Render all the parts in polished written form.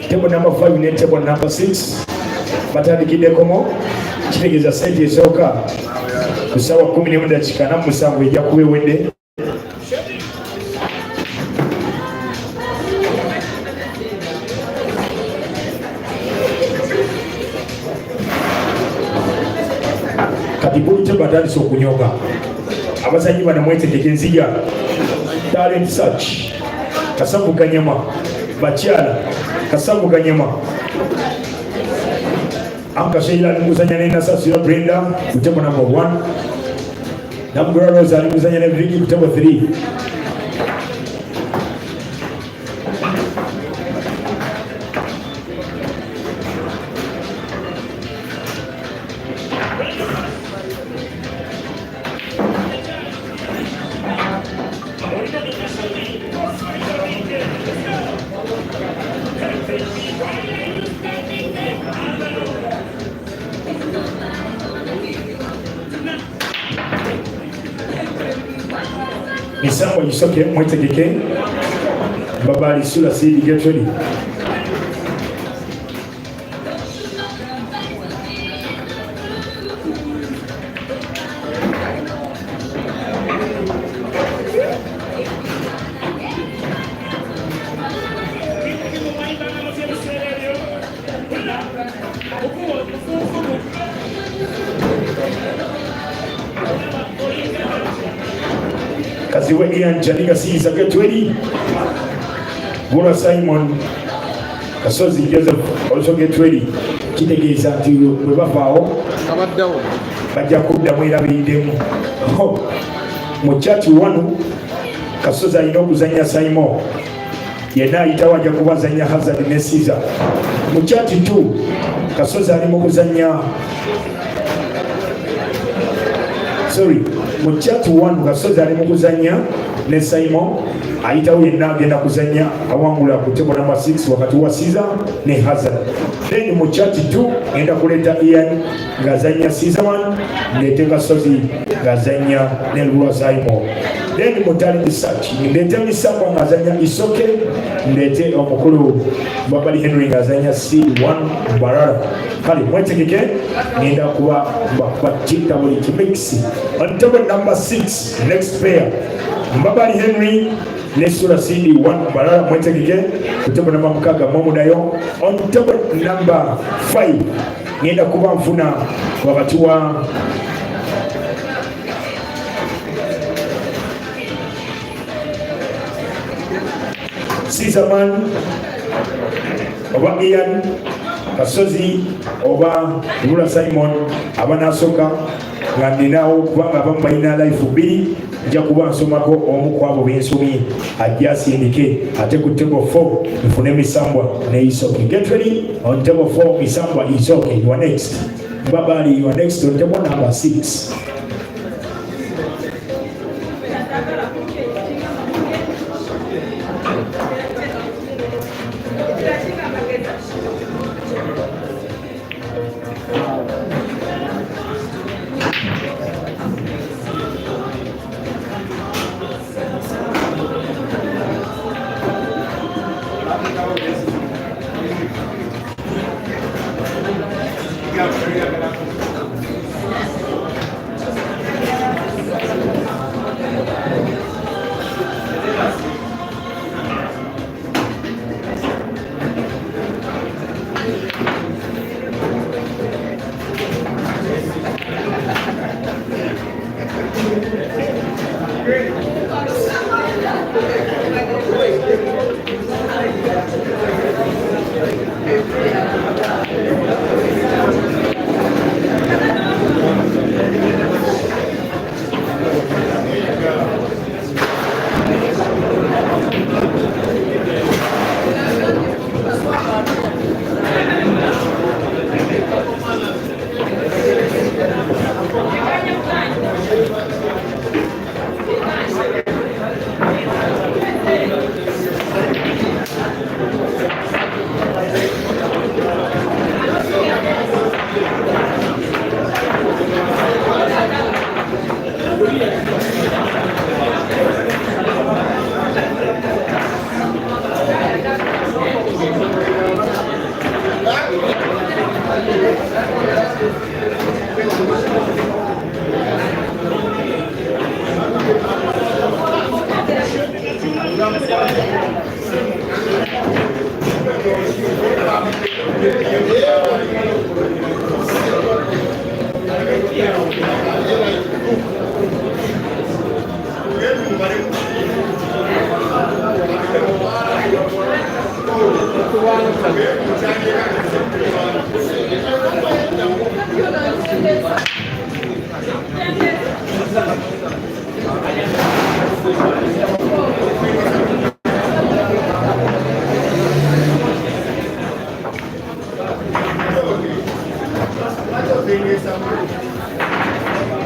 Table number 5 ne table number 6 batandikiddekomo kitegeeza sente esooka ku ssaawa 11:47 ejja kuba ewedde. Kati buli table atandise okunyoga. Abazanyi bano mwetegeke nzija talent search Kasavu Kanyama bakyala Kasavu Kanyama Amkashaila alimuzanya ne Nasasira Brenda kutebo number 1 Namgura Rose alimuzanya ne Vicky kutebo 3 Misambo yisoke mwetegeke babali sula sidi get ready. Kaziwe Ian Janika Caesar get ready. Gura Simon Kasozi Joseph also get ready. Kitegeeza nti bwe bavaawo bajja kuddamu era biridemu. Mu chati 1 Kasozi alina okuzannya Simon yenna ayitawo ajja kubazannya Hazard ne Caesar. Mu chati 2 Kasozi ali mu kuzannya mu chati 1 Kasozi ali mu kuzannya ne Simon ayitawo yenna agenda kuzannya awangula ku table number 6 wakati wa Caesar ne Hazard. Then mu chati 2 enda kuleta Ian ngazanya Caesar 1 ndete Kasozi ngazanya ne Lula Simon. Then mu talent search ndete Misambo ngazanya Isoke ndete omukulu Babali Henry ngazanya C1 Barara. Kali mwetegeke ngenda kuba bakita buli kimix. On table number 6 next pair Babali Henry Nesura CD1 Barara mwetegeke. Table number 6 Momudayo. On table number 5 ngenda kuba mfuna wakati wa Caesarman oba Ian Kasozi oba Lula Simon abanasoka nga ninawo kubanga abamu balina life 2 nja kuba nsomako omu kwabo bensomye ajja asindike ate ku table 4 nfune Misambwa ne Isoke. Get ready on table 4 Misambwa Isoke. You are next. Babali, you are next on table number 6.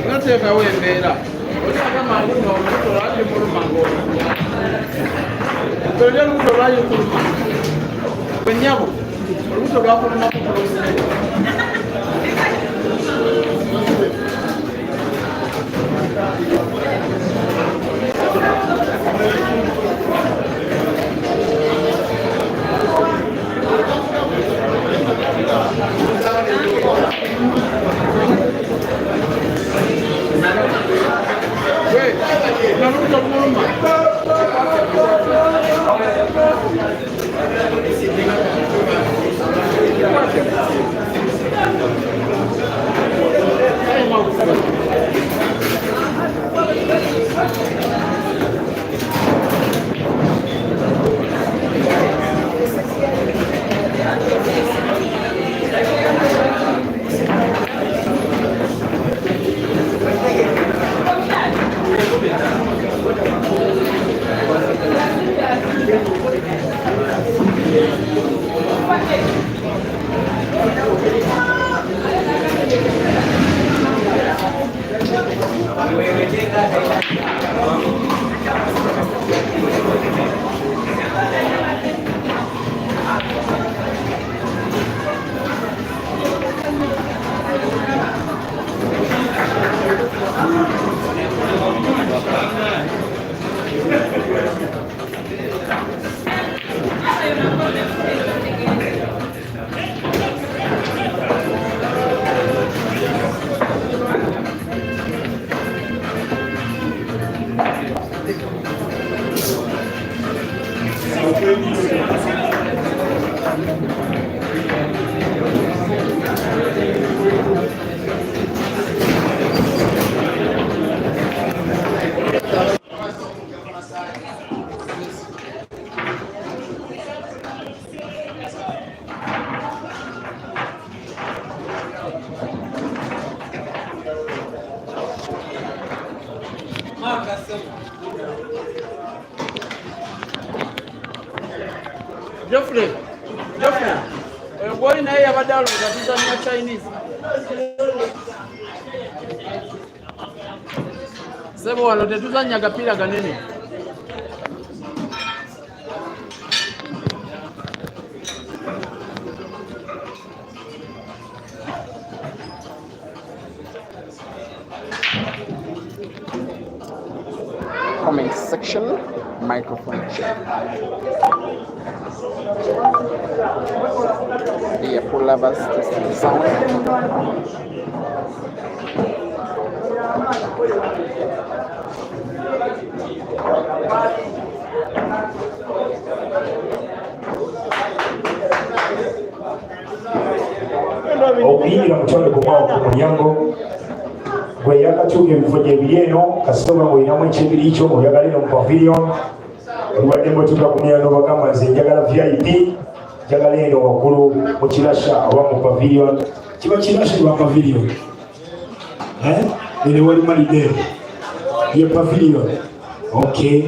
Nateka wembera olaka manguno oluto lwali mulumango tolya oluto lwali kuluma kwenyabo oluto lwakuluma Geoffrey, boy naye yabadde alonda tuzannya Chinese. Sebo wano tetuzannya gapiira ganene. Comment section, microphone check. The Apple lovers testing the sound. Okuyingira mu kyalo kumwawo ku mulyango gwe yakatuuka ebifo gyebiri eno kasitoma ng'olinamu ekyebiri kyo oyagala eno mu pavilion olwadde mbotuka ku myano bagamba nze njagala VIP njagala eno waggulu mu kirasha oba mu pavilion kiba kirasha lwa pavilion ene wali malide ye pavilion okay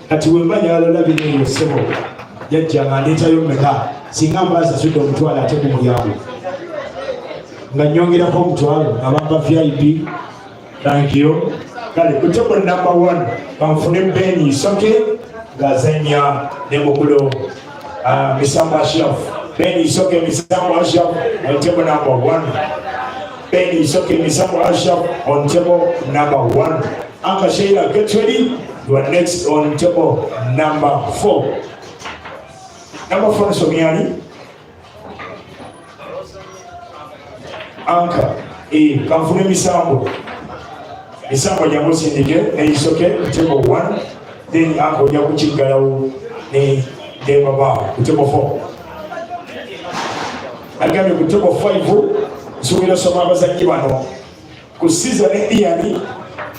kati wemba njagala olabira eyo ssebo jajjanga ndeetayo mmeka singa mbaasasudde omutwalo ate ku mulyango nga nyongerako omutwalo abamba VIP. Thank you. Kale kutebo number 1 bamfune Beni Isoke ngazanya ne mukulo Misamba Ashraf. Beni Isoke Misamba Ashraf on table number 1. Beni Isoke Misamba Ashraf on table number 1. Anka Sheila, get ready. You are next on table number 4. Number 4 Somiani. Anka kamfune Misambo. Misambo jangu sindike ne Isoke table 1. Then Anka jangu chingalawo ne Debaba table 4. Agame ku table 5 nsubira soma abazanyi bano ku season Iani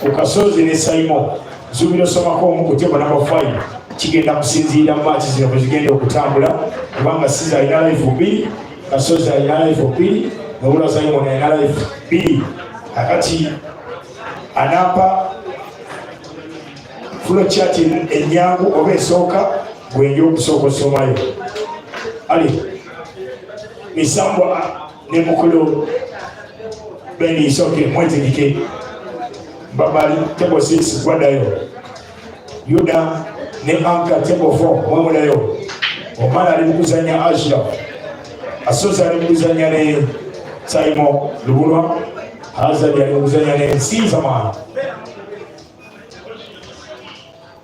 ku Kasozi ne Simon nsubira somako mu ku table number 5 kigenda kusinziira match zino zigenda okutambula kubanga Siza alina life 2, Kasozi alina life 2, Nobula Simon alina life 2. Akati anapa fulo chati enyangu oba esooka gwenja okusooka osomayo. Ali Misambwa ne mukulu Beni Isoke mwetegeke Babali table 6 gwadayo. Yuda ne Anka table 4 mwemudayo. Omala ali mukuzanya Ashraf. Asoza ali mukuzanya ne Simon Lubulwa. Hazard ali mukuzanya ne Sizama.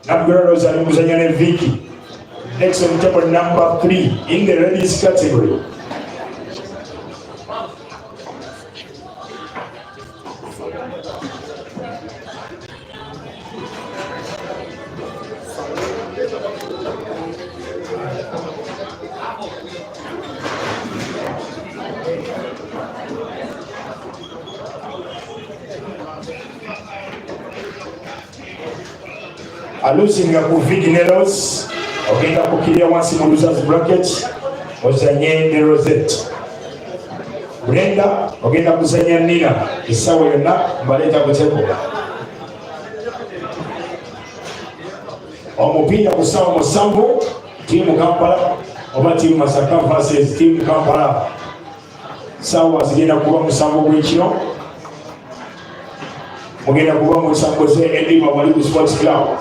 Nabgaro ali mukuzanya ne Vicky. Next on table number 3 in the ladies category. Alusinga ku Vigineros, ogenda kukiria wansi mu losers bracket, ozanye ne Rosette. Brenda, ogenda kuzanya Nina, isawa yonna mbaleta kuteko. Omupiira kusawa musanvu, timu Kampala, oba timu Masaka versus timu Kampala. Sawa zigenda kuba musanvu gw'ekiro. Mugenda kuba musanvu ze Edima Walibu Sports Club.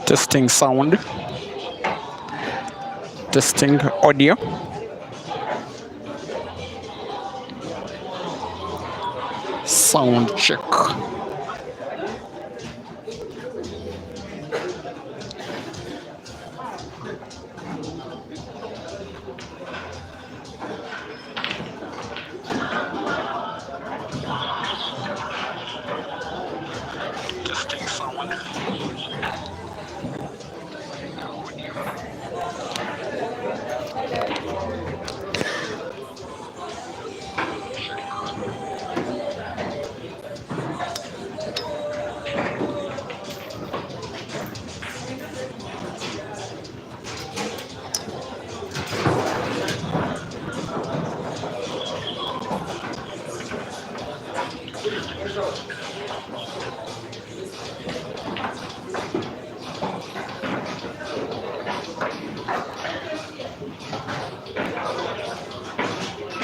Testing sound, testing audio. Sound check. Testing sound.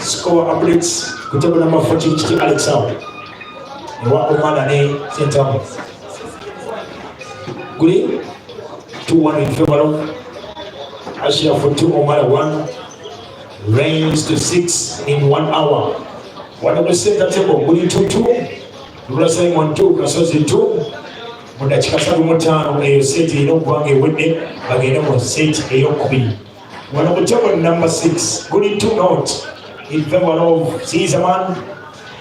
Score updates kutoka namba 40 Alex Hao. Ni wako mana ne center. Guli 2-1 in favor of Asia for 2 Omara 1. Rains to 6 in 1 hour. One of the center table Guli 2-2. Lula Simon 2 Kasozi 2. Muda chikasabu mutano eyo seti inokwange wende bagenda mu seti eyokubiri. One of the table number 6 Guli 2-0 in favor of Caesarman.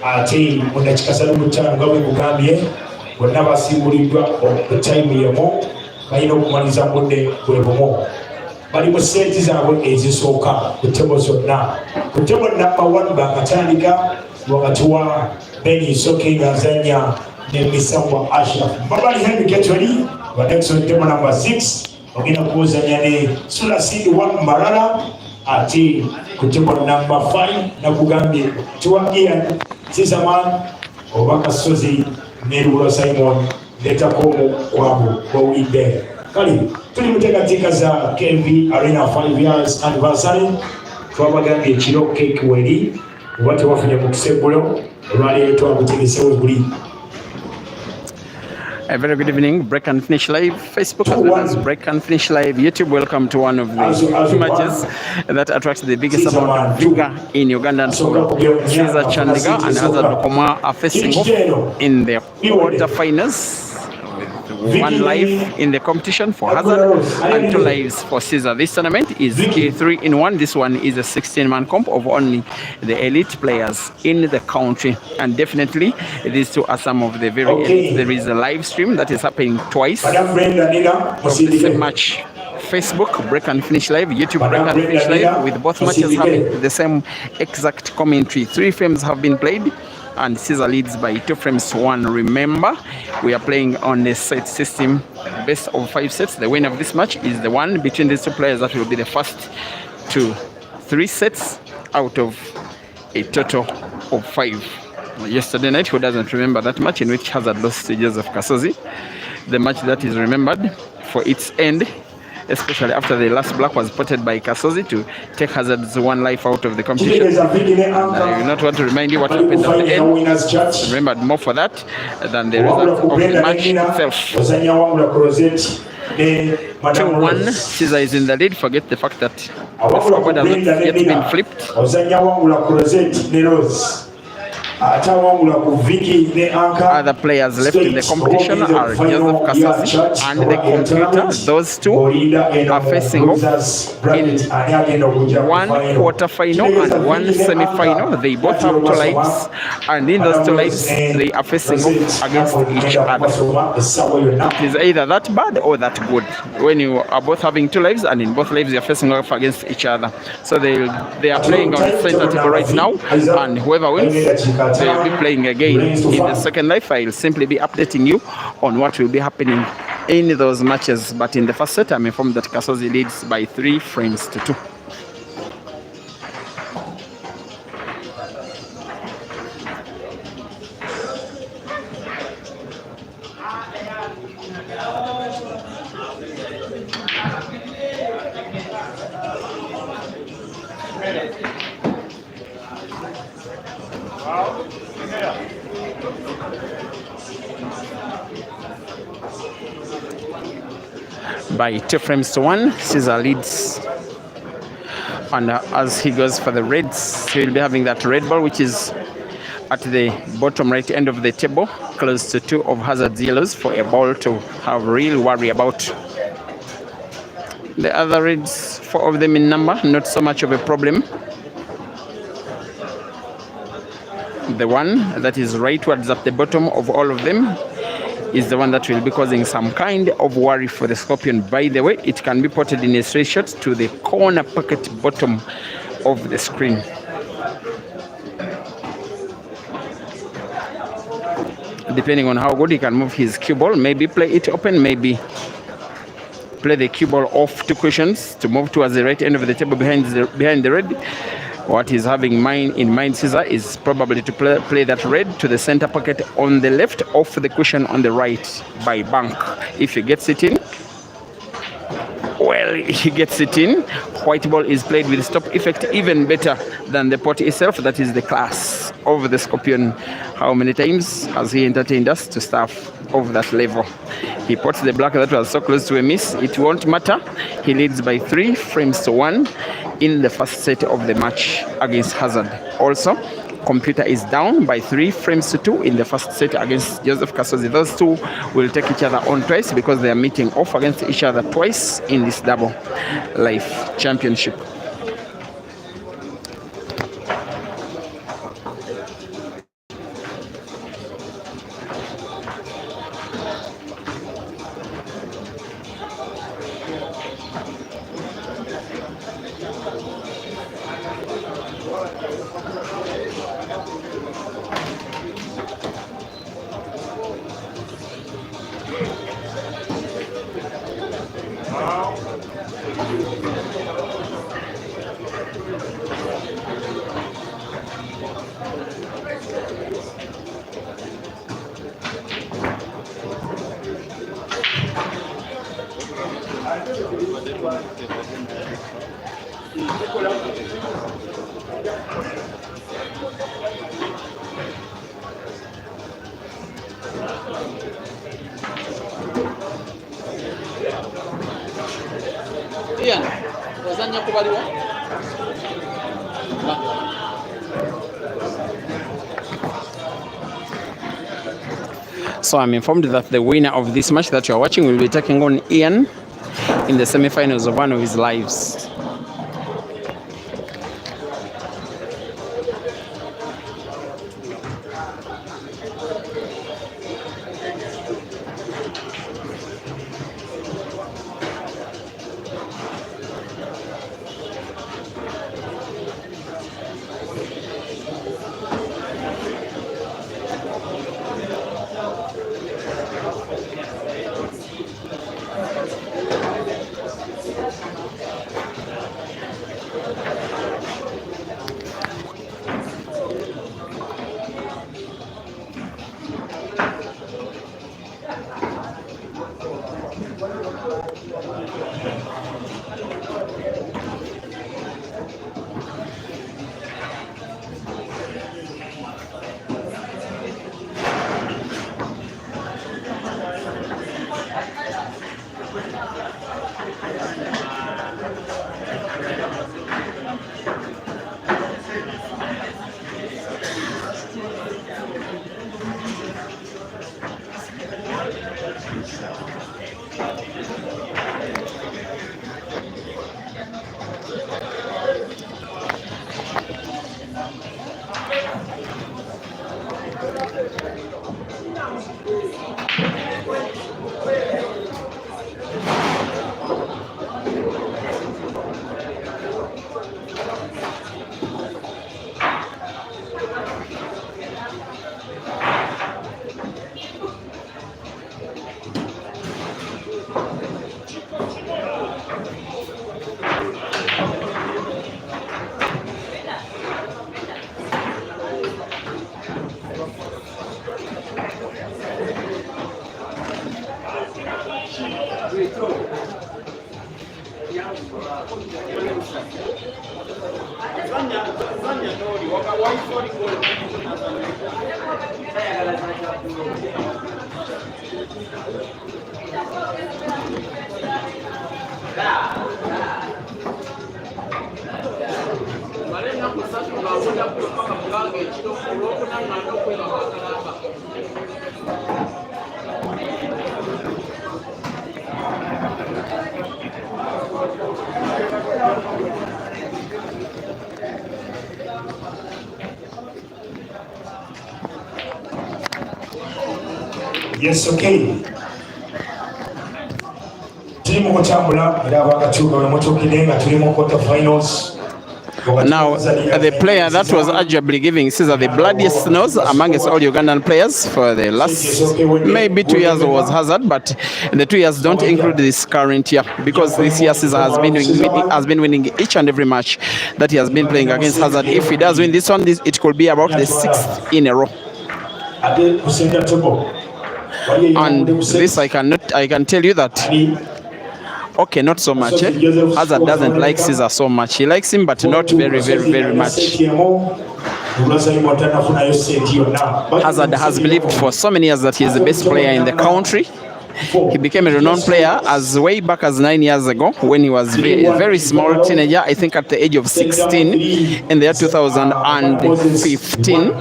Ate muda chikasabu mutano gawe kugambye bonna basimbuliddwa okutime yemo balina okumaliza budde bwebumu. Bali mu seti zaabwe ezisooka ku tebo zonna. Ku tebo number 1 bakatandika wakati wa Beni Isoke ng'azanya ne Misambwa Ashraf. Babali Henry get ready. Wa next on table number 6 ogenda kuzanya ne Sulasidi wa Marala. Ate ku tebo number 5 nakugambye tuwa Ian Caesarman oba Kasozi ne Lula Simon leta komo kwabo bawulidde. Kali tuli muteekateeka za KV Arena 5 years anniversary. twabagambye ekiro keeki weri oba tewafunye mu kiseggulo olwaleero twakutegesewo guli. A very good evening, Break and Finish Live, Facebook as well as Break and Finish Live, YouTube. Welcome to one of the matches that attracts the biggest amount of vigor in Ugandan football. Caesar Chandiga and Hazard Bokoma are facing off in the quarterfinals. 1 life in the competition for Hazard and 2 lives for Caesar. This tournament is a 3-in-1. This one is a 16-man comp of only the elite players in the country, and definitely these two are some of the very elite. There is a live stream that is happening twice of the same match. Facebook Break and Finish Live, YouTube Break and Finish Live, with both matches having the same exact commentary. 3 frames have been played and Caesar leads by 2 frames to 1. Remember, we are playing on the set system, best of 5 sets. The winner of this match is the one between these 2 players that will be the first to 3 sets out of a total of 5. Yesterday night, who doesn't remember that match in which Hazard lost to Joseph Kasozi? The match that is remembered for its end, especially after the last black was spotted by Kasozi to take Hazard's 1 life out of the competition. I do not want to remind you what happened at the end. Remembered more for that than the result of the match itself. 2-1, Caesar is in the lead. Forget the fact that the scoreboard has not yet been flipped. Other players left in the competition are Joseph Kasozi and the computer. Those 2 are facing off in 1 quarter-final and 1 semi-final. They both have 2 lives, and in those 2 lives, they are facing off against each other. It is either that bad or that good when you are both having 2 lives, and in both lives you are facing off against each other. So they are playing on the center table right now, and whoever wins, they will be playing again in the second life. I will simply be updating you on what will be happening in those matches. But in the first set, I'm informed that Kasozi leads by 3 frames to 2. By 2 frames to 1, Caesar leads. And as he goes for the reds, he will be having that red ball, which is at the bottom right end of the table, close to 2 of Hazard's yellows, for a ball to have real worry about. The other reds, 4 of them in number, not so much of a problem. The one that is rightwards at the bottom of all of them is the one that will be causing some kind of worry for the Scorpion. By the way, it can be potted in a straight shot to the corner pocket bottom of the screen. Depending on how good he can move his cue ball, maybe play it open, maybe play the cue ball off 2 cushions to move towards the right end of the table behind the red. What he's having in mind, Caesar, is probably to play that red to the center pocket on the left, off the cushion on the right by bank. If he gets it in, well, he gets it in. White ball is played with stop effect, even better than the pot itself. That is the class of the Scorpion. How many times has he entertained us to stuff of that level? He pots the black that was so close to a miss. It won't matter. He leads by 3 frames to 1 in the first set of the match against Hazard. Also, computer is down by 3 frames to 2 in the first set against Joseph Kasozi. Those 2 will take each other on twice because they are meeting off against each other twice in this double life championship. So I'm informed that the winner of this match that you're watching will be taking on Ian in the semi-finals of one of his lives. Yes, okay. Team Mutambula, quarterfinals. Now, the player that was arguably giving Caesar the bloodiest nose amongst all Ugandan players for the last maybe 2 years was Hazard, but the 2 years don't include this current year, because this year Caesar has been winning each and every match that he has been playing against Hazard. If he does win this one, it could be about the 6th in a row. And this I can tell you that. Okay, not so much. Hazard doesn't like Caesar so much. He likes him, but not very, very, very much. Hazard has believed for so many years that he is the best player in the country. He became a renowned player as way back as 9 years ago, when he was a very small teenager, I think at the age of 16 in the year 2015,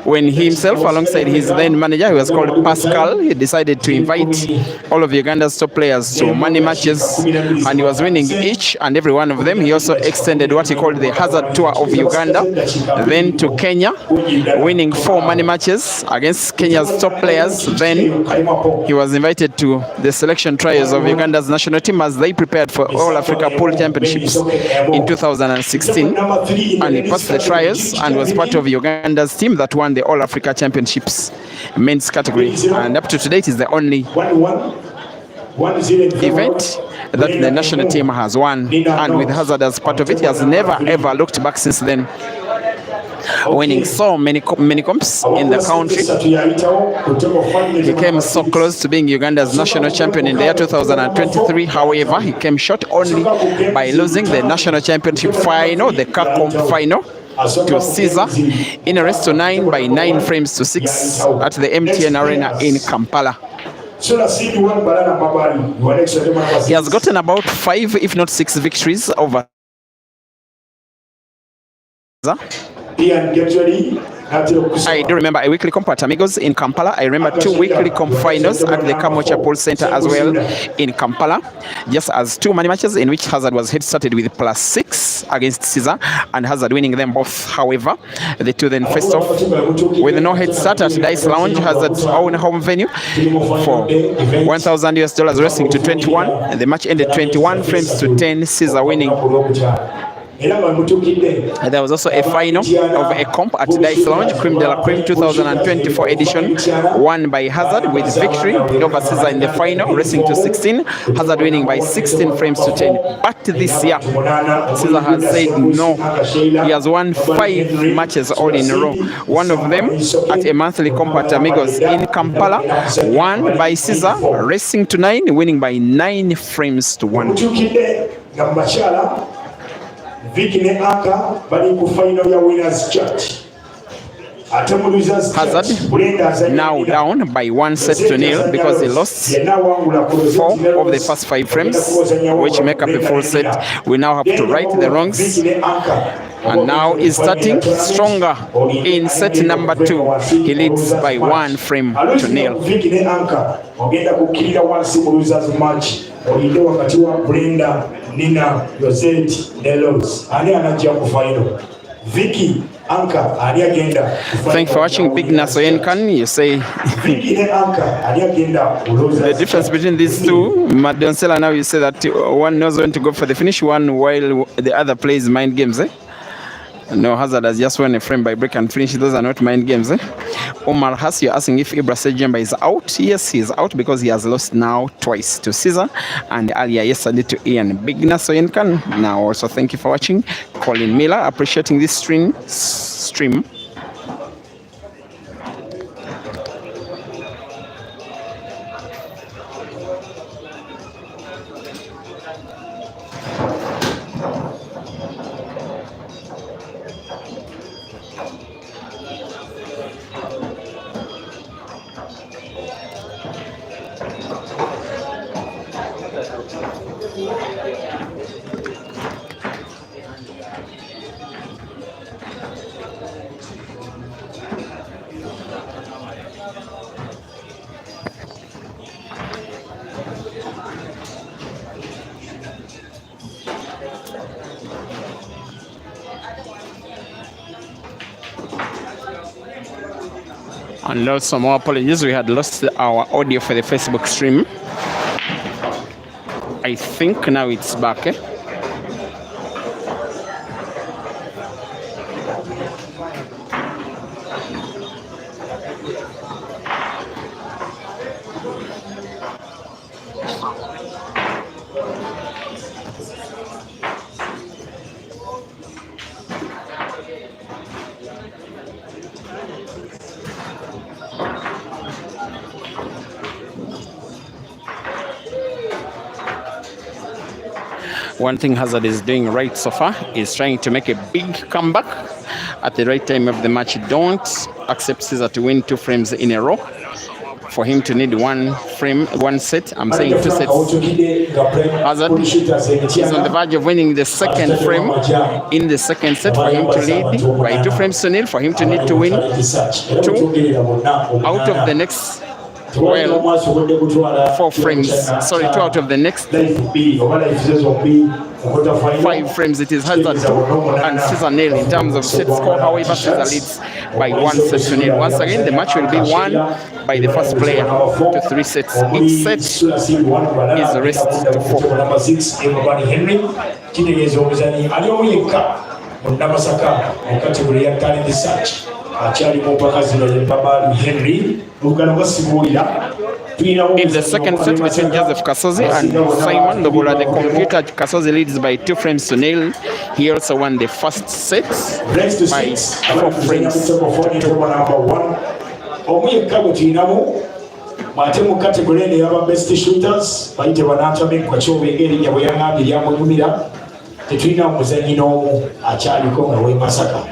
when he himself, alongside his then manager, who was called Pascal, he decided to invite all of Uganda's top players to money matches, and he was winning each and every one of them. He also extended what he called the Hazard Tour of Uganda, then to Kenya, winning 4 money matches against Kenya's top players. Then he was invited to the selection trials of Uganda's national team as they prepared for All Africa Pool Championships in 2016, and he passed the trials and was part of Uganda's team that won the All Africa Championships men's category, and up to today it is the only event that the national team has won, and with Hazard as part of it, he has never ever looked back since then, winning so many comps in the country. He came so close to being Uganda's national champion in the year 2023. However, he came short only by losing the national championship final, the CACOM final, to Caesar in a race to 9 by 9 frames to 6 at the MTN Arena in Kampala. He has gotten about 5, if not 6 victories over. Ian, get ready. I do remember a weekly comp at Amigos in Kampala. I remember 2 weekly comp finals at the Kamocha Pool Center as well in Kampala. Just as 2 money matches in which Hazard was head started with +6 against Caesar and Hazard winning them both. However, the two then faced off with no head start at Dice Lounge, Hazard's own home venue, for $1,000 racing to 21. The match ended 21 frames to 10, Caesar winning. There was also a final of a comp at Dice Lounge, Creme de la Creme 2024 edition, won by Hazard with victory over Caesar in the final, racing to 16, Hazard winning by 16 frames to 10. But this year, Caesar has said no. He has won 5 matches all in a row. One of them at a monthly comp at Amigos in Kampala, won by Caesar, racing to 9, winning by 9 frames to 1. Hazard now down by 1 set to 0 because he lost 4 of the first 5 frames, which make up a full set. We now have to right the wrongs, and now is starting stronger in set number 2. He leads by 1 frame to 0. Nina, Rosette, Delos, ani anajia ku final. Vicky, Anka, ani agenda. Thanks for watching Big Nasoyenkan. You say Vicky and Anka, ani agenda. The difference between these two, Madonsela, now you say that one knows when to go for the finish, one while the other plays mind games, eh? No, Hazard has just won a frame by break and finish. Those are not mind games, eh? Omar Hass, you're asking if Ibra Sejemba is out. Yes, he is out because he has lost now twice to Caesar and earlier yesterday to Ian. Bigna Soyenkan. Now also thank you for watching. Colin Miller, appreciating this stream. And also more apologies, we had lost our audio for the Facebook stream. I think now it's back, eh? One thing Hazard is doing right so far is trying to make a big comeback at the right time of the match. Don't accept Caesar to win 2 frames in a row. For him to need 1 frame, 1 set, I'm saying 2 sets. Hazard is on the verge of winning the 2nd frame in the 2nd set. For him to lead by 2 frames to 0, for him to need to win 2 out of the next 4 frames. Sorry, 2 out of the next 5 frames. It is Hazard 2 and Caesar 0 in terms of set score. However, Caesar leads by 1 set to 0. Once again, the match will be won by the first player to 3 sets. Each set is raced to 4. In the 2nd set between Joseph Kasozi and Simon Lobola, the computer Kasozi leads by 2 frames to 0. He also won the 1st set by 4 frames to 2. Mate mu category y'aba best shooters bayite banatame kwa chobengeri ya buyanga ya mwumira tetwina muzanyi no achaliko nga we Masaka.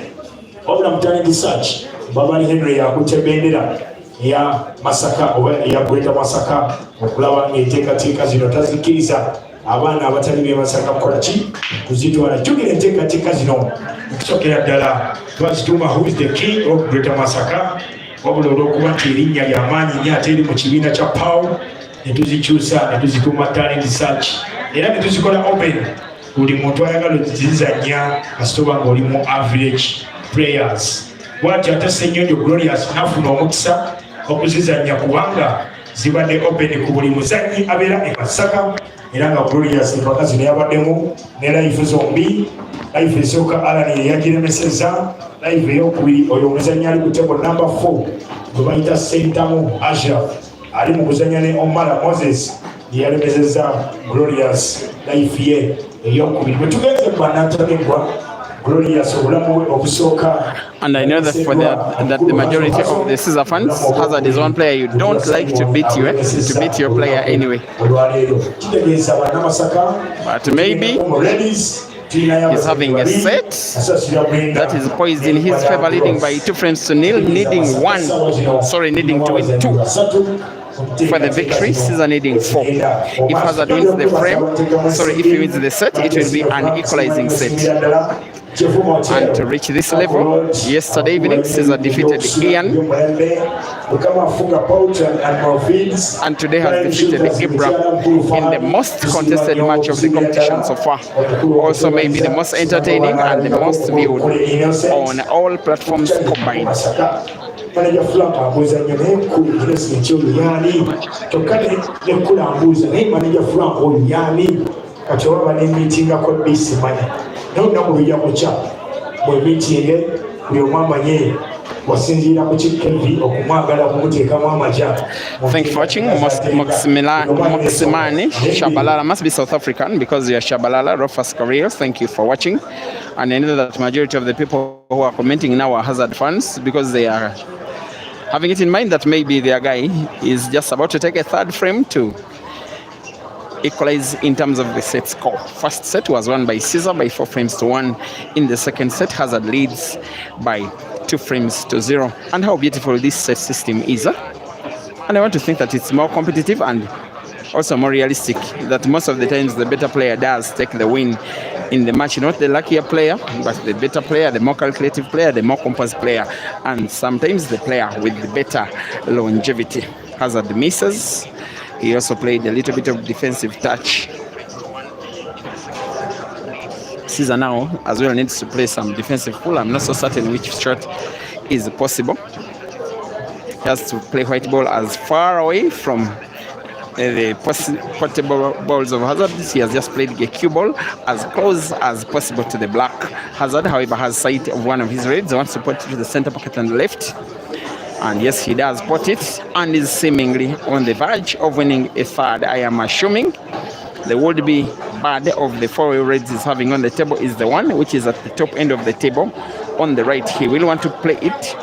Obula mutane research Babani Henry yakutebendera ya Masaka oba ya Greater Masaka okulaba ng'enteekateeka zino tazikiriza abaana abatali be Masaka kukola ki kuzitwala. Jjukira enteekateeka zino okusokera ddala twazituuma who is the king of Greater Masaka, wabula olw'okuba nti erinnya ly'amaanyi nnyo ate eri mu kibiina kya PAO ne tuzikyusa ne tuzituuma talent search era ne tuzikola open. Buli muntu ayagala okuzizannya kasitoba ng'oli mu average players. Bw'atyo ate Ssenyonjo Glorious n'afuna omukisa okuzizannya kubanga zibadde open ku buli muzannyi abeera e Masaka era nga Glorious empaka zino yabaddemu ne life zombi. Life esooka Alan yagiremesezza, life ey'okubiri oyo omuzannyi ali ku table number 4 gwe bayita Sentamu Ashraf ali mu kuzannya ne Omara Moses yalemezezza Glorious life ye ey'okubiri. Bwe tugenze ku bannantabigwa Glorious obulamu bwe obusooka. And I know that for that the majority of the Caesar fans, Hazard is one player you don't like to beat your player anyway. But maybe he's having a set that is poised in his favor, leading by 2-0, needing to win 2 for the victory. Caesar needing 4. If Hazard wins the if he wins the set, it will be an equalizing set. And to reach this level, yesterday evening, Caesar defeated Ian, and today has defeated Ibra in the most contested match of the competition so far. Also maybe the most entertaining and the most viewed on all platforms combined. Thanks for watching. Moksimani Shabalala must be South African because you are Shabalala, Rufus Careers. Thank you for watching. And I know that majority of the people who are commenting now are Hazard fans because they are having it in mind that maybe their guy is just about to take a third frame to equalize in terms of the set score. First set was won by Caesar by 4-1. In the second set, Hazard leads by 2-0. And how beautiful this set system is. And I want to think that it's more competitive and also more realistic, that most of the times the better player does take the win in the match. Not the luckier player, but the better player, the more calculative player, the more composed player, and sometimes the player with the better longevity. Hazard misses. He also played a little bit of defensive touch. Caesar now as well needs to play some defensive pull. I'm not so certain which shot is possible. He has to play white ball as far away from the portable balls of Hazard. He has just played a cue ball as close as possible to the black. Hazard, however, has sight of one of his reds. He wants to put it to the center pocket on the left. And yes, he does put it and is seemingly on the verge of winning a third. I am assuming the would-be bad of the 4 reds is having on the table is the one which is at the top end of the table on the right. He will want to play it,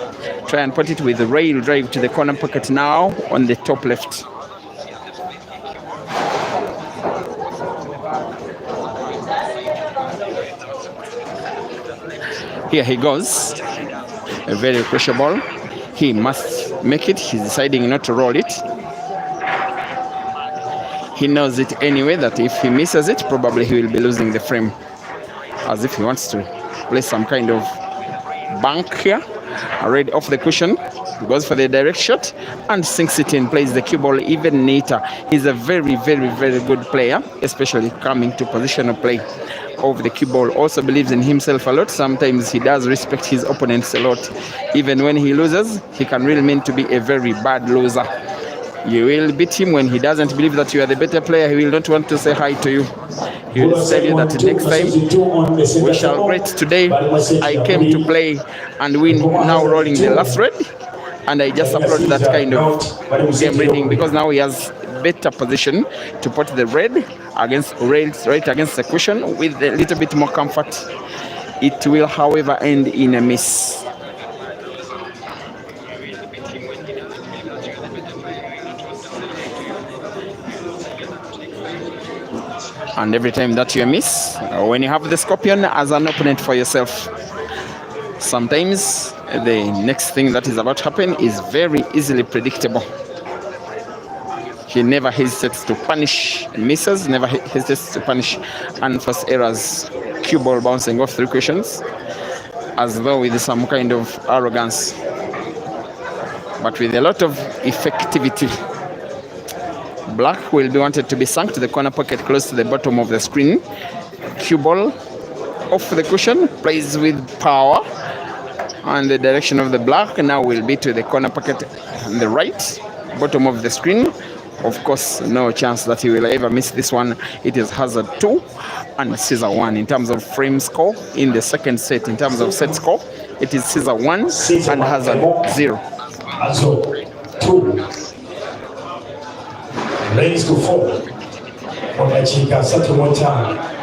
try and put it with the rail drive to the corner pocket now on the top left. Here he goes. A very crucial ball. He must make it. He's deciding not to roll it. He knows it anyway, that if he misses it, probably he will be losing the frame. As if he wants to play some kind of bank here. Already off the cushion. He goes for the direct shot and sinks it in, plays the cue ball even neater. He's a very, very, very good player, especially coming to positional play of the cue ball. Also believes in himself a lot. Sometimes he does respect his opponents a lot. Even when he loses, he can really mean to be a very bad loser. You will beat him when he doesn't believe that you are the better player. He will not want to say hi to you. He will tell you that next time we shall great. Today I came to play and win, now rolling the last red. And I just applaud that kind of game reading because now he has better position to put the red against rails right against the cushion with a little bit more comfort. It will, however, end in a miss. And every time that you miss, when you have the Scorpion as an opponent for yourself, Sometimes the next thing that is about to happen is very easily predictable. He never hesitates to punish misses, never hesitates to punish unforced errors. Cue ball bouncing off 3 questions, as though with some kind of arrogance, but with a lot of effectivity. Black will be wanted to be sunk to the corner pocket close to the bottom of the screen. Cue ball off the cushion, plays with power, and the direction of the black now will be to the corner pocket on the right, bottom of the screen. Of course, no chance that he will ever miss this one. It is hazard 2 and scissor 1 in terms of frame score. In the second set, in terms of set score, it is scissor 1 and hazard 0. Also 2 raised to 4 wakachika 3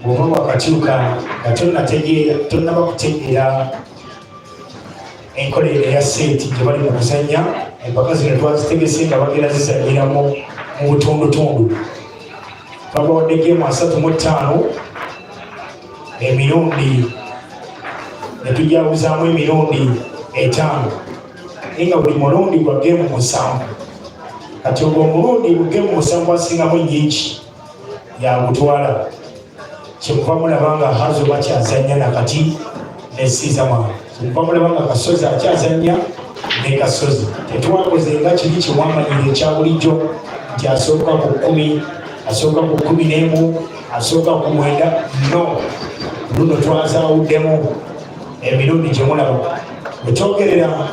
bw'oba wakakyuka nga tonnaba kutegeera enkolere ya seeti gye bali mu kuzannya. Empaka zino twazitegese nga bagenda zizanyiramu mu butundutundu. Twabawadde geemu 35 emirundi ne tujawuzaamu emirundi 5 naye nga buli mulundi gwa geemu 7. Kati ogwo omulundi geemu 7 asingamu nnyingi yagutwala. Kyemuva mulaba nga Hazo bakyazannya nakati ne Sizama. Kyemuva mulaba nga Kasozi akyazannya ne Kasozi. Tetwakoze nga kiri kyewamanyire ekya bulijjo nti asooka ku 10, asooka ku 11, asooka ku 9. No, luno twazaawuddemu emirundi gye mulaba. Bwetwogerera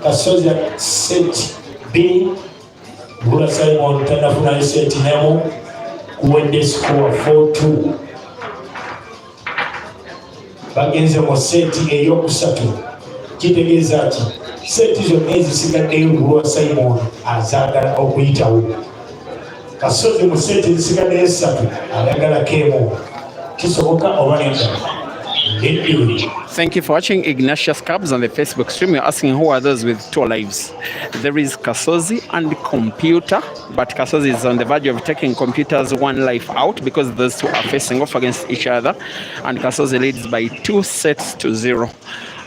Kasozi set B, Bula Simon tanafunayo set nemu kuwedde score 4-2. Bagenze mu seti eyokusatu kitegeeza ki seti zonna ezisigaddeyo bulwa Simon azaagala okuyitawo Kasozi mu seti ezisigaddeyo 3 ayagalako emu kisoboka oba nedda. Thank you for watching Ignatius Cubs on the Facebook stream. You're asking who are those with 2 lives. There is Kasozi and Computer, but Kasozi is on the verge of taking Computer's 1 life out because those 2 are facing off against each other, and Kasozi leads by 2 sets to 0.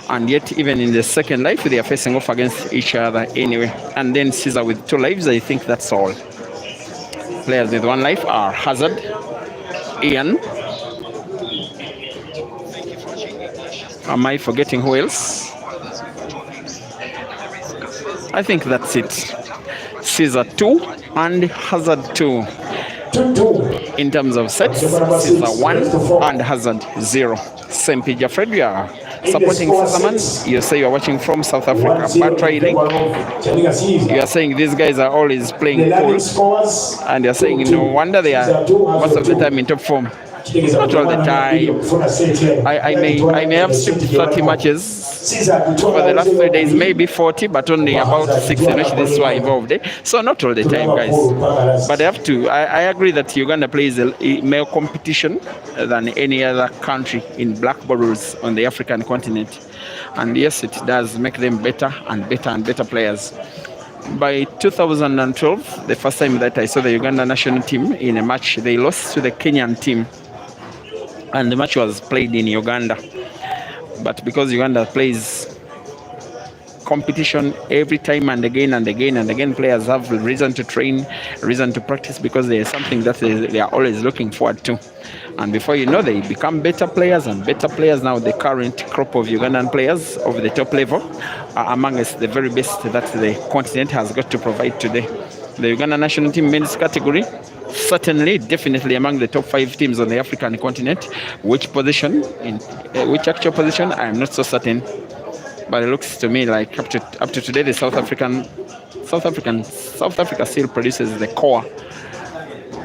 And yet, even in the second life, they are facing off against each other anyway. And then Caesar with 2 lives, I think that's all. Players with 1 life are Hazard, Ian. Am I forgetting who else? I think that's it. Caesar 2 and Hazard 2. In terms of sets, Caesar 1 and Hazard 0. Sempi Jafred, you are supporting Caesarman. You say you are watching from South Africa. Batra Link, you are saying these guys are always playing cool. And you are saying no wonder they are most of the time in top form. Not all the time. I may have stripped 30 matches for the last 3 days, maybe 40, but only about 6 in which these were involved. So not all the time, guys. But I agree that Uganda plays a more competition than any other country in black ball rules on the African continent. And yes, it does make them better and better and better players. By 2012, the first time that I saw the Uganda national team in a match, they lost to the Kenyan team. And the match was played in Uganda. But because Uganda plays competition every time and again and again and again, players have reason to train, reason to practice, because there is something that they are always looking forward to. And before you know, they become better players and better players. Now the current crop of Ugandan players of the top level are amongst the very best that the continent has got to provide today. The Uganda national team men's category, certainly, definitely among the top 5 teams on the African continent. Which position, which actual position, I am not so certain. But it looks to me like up to today, the South Africa still produces the core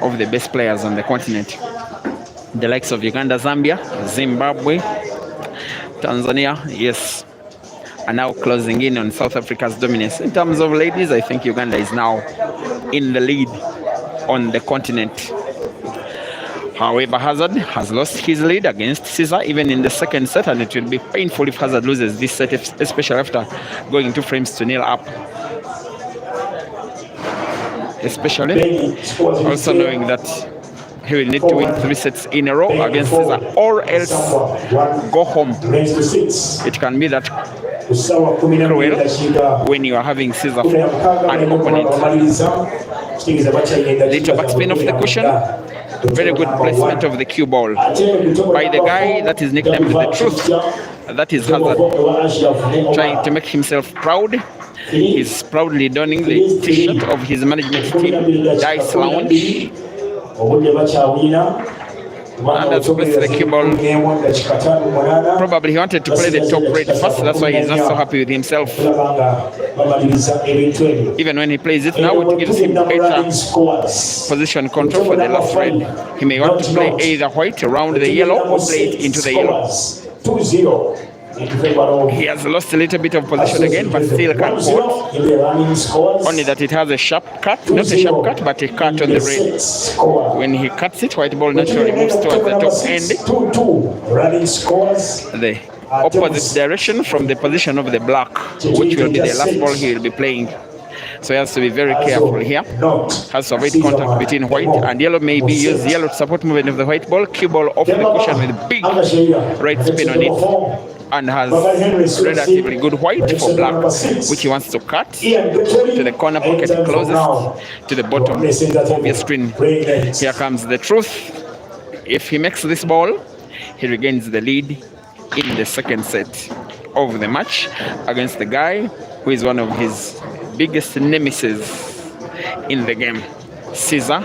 of the best players on the continent. The likes of Uganda, Zambia, Zimbabwe, Tanzania, yes, are now closing in on South Africa's dominance. In terms of ladies, I think Uganda is now in the lead on the continent. However, Hazard has lost his lead against Caesar even in the second set, and it will be painful if Hazard loses this set, especially after going 2 frames to 0 up. Especially also knowing that he will need to win 3 sets in a row against Caesar, or else go home. It can be that cruel when you are having Caesar for an opponent. Little backspin of the cushion. Very good placement of the cue ball by the guy that is nicknamed the Truth. That is Hazard, trying to make himself proud. He's proudly donning the t-shirt of his management team, Dice Lounge. And has placed the cue ball. Probably he wanted to play the top red first, that's why he's not so happy with himself. Even when he plays it now, it gives him better position control for the last red. He may want to play either white around the yellow or play it into the yellow. 2-0. He has lost a little bit of position again, but still can hold. Only that it has a sharp cut, not a sharp cut, but a cut on the red. When he cuts it, white ball naturally moves towards the top end. The opposite direction from the position of the black, which will be the last ball he will be playing. So he has to be very careful here. Has to avoid contact between white and yellow. Maybe use yellow to support movement of the white ball. Cue ball off the cushion with big right spin on it. And has relatively good white for black, which he wants to cut to the corner pocket closest to the bottom of your screen. Here comes the Truth. If he makes this ball, he regains the lead in the second set of the match against the guy who is one of his biggest nemesis in the game, Caesar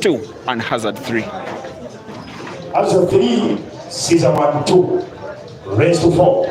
2 and Hazard 3. Hazard 3, Caesar 1, 2. Raise to 4.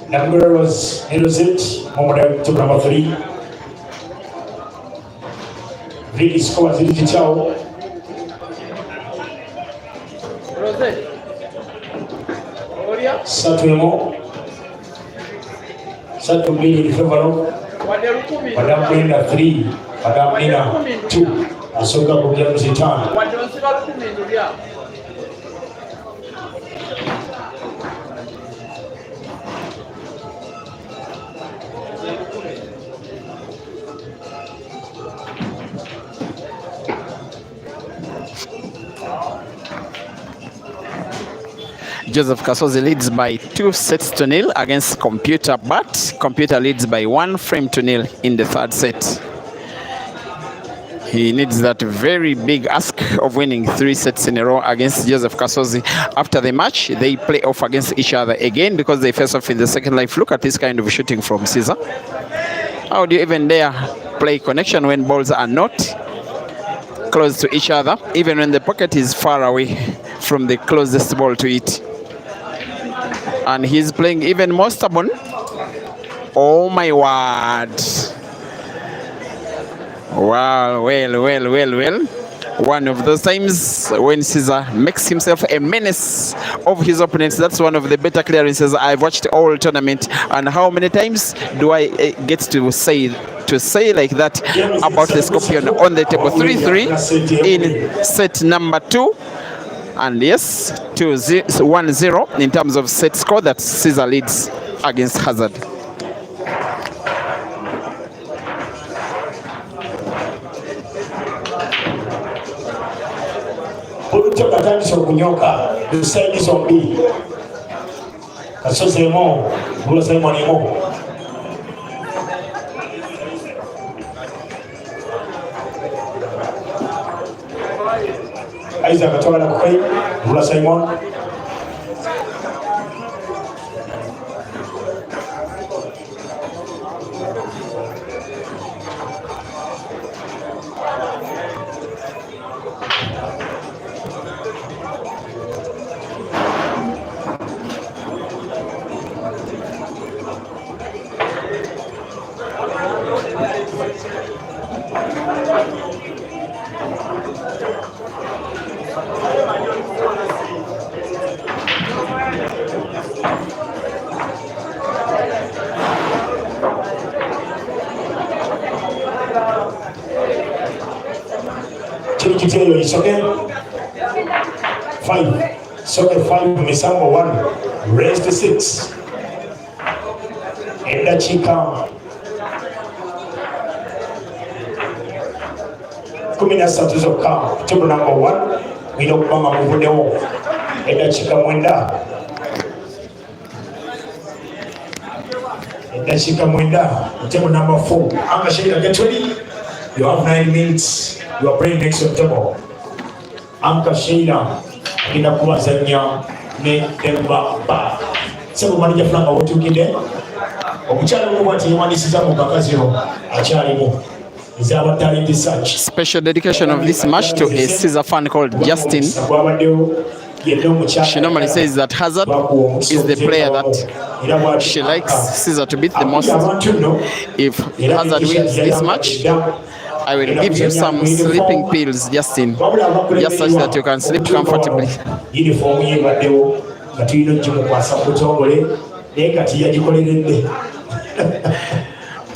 Number was it. Moment to number 3. Really scores it to Chao. Satuemo. Satu mbili Fevaro. Madam Brenda 3. Madam Nina 2. Asoka kuja mzitano. Joseph Kasozi leads by 2-0 against Computer, but Computer leads by 1-0 in the third set. He needs that very big ask of winning 3 sets in a row against Joseph Kasozi. After the match, they play off against each other again because they face off in the second life. Look at this kind of shooting from Caesar. How do you even dare play connection when balls are not close to each other, even when the pocket is far away from the closest ball to it? And he's playing even more stubborn. Oh my word. Wow, well. One of those times when Caesar makes himself a menace of his opponents. That's one of the better clearances I've watched all tournament. And how many times do I get to say like that about the Scorpion on the table? 3-3 in set number 2. And yes, 1-0 in terms of set score that Caesar leads against Hazard. Isaac atwala kukai Bula Simon Chikitelo Isoke 5 Soke 5 Misambo 1 raised to 6 Enda Chika 13 zoka table number 1 wino kubanga muvuddewo Enda Chika mwenda Enda Chika mwenda table number 4 Anga Sheila get ready. You have 9 minutes. You are playing next to the table. Anka Sheila ina kuwazanya ne Demba ba. Sebo manager flanga wotu kide. Omukyala omwati yamanyisiza mu bakaziro akyalimu. Izaba talent search. Special dedication of this match to a Caesar fan called Justin. She normally says that Hazard is the player that she likes Caesar to beat the most. If Hazard wins this match, I will give you some sleeping pills, Justin, just such that you can sleep comfortably.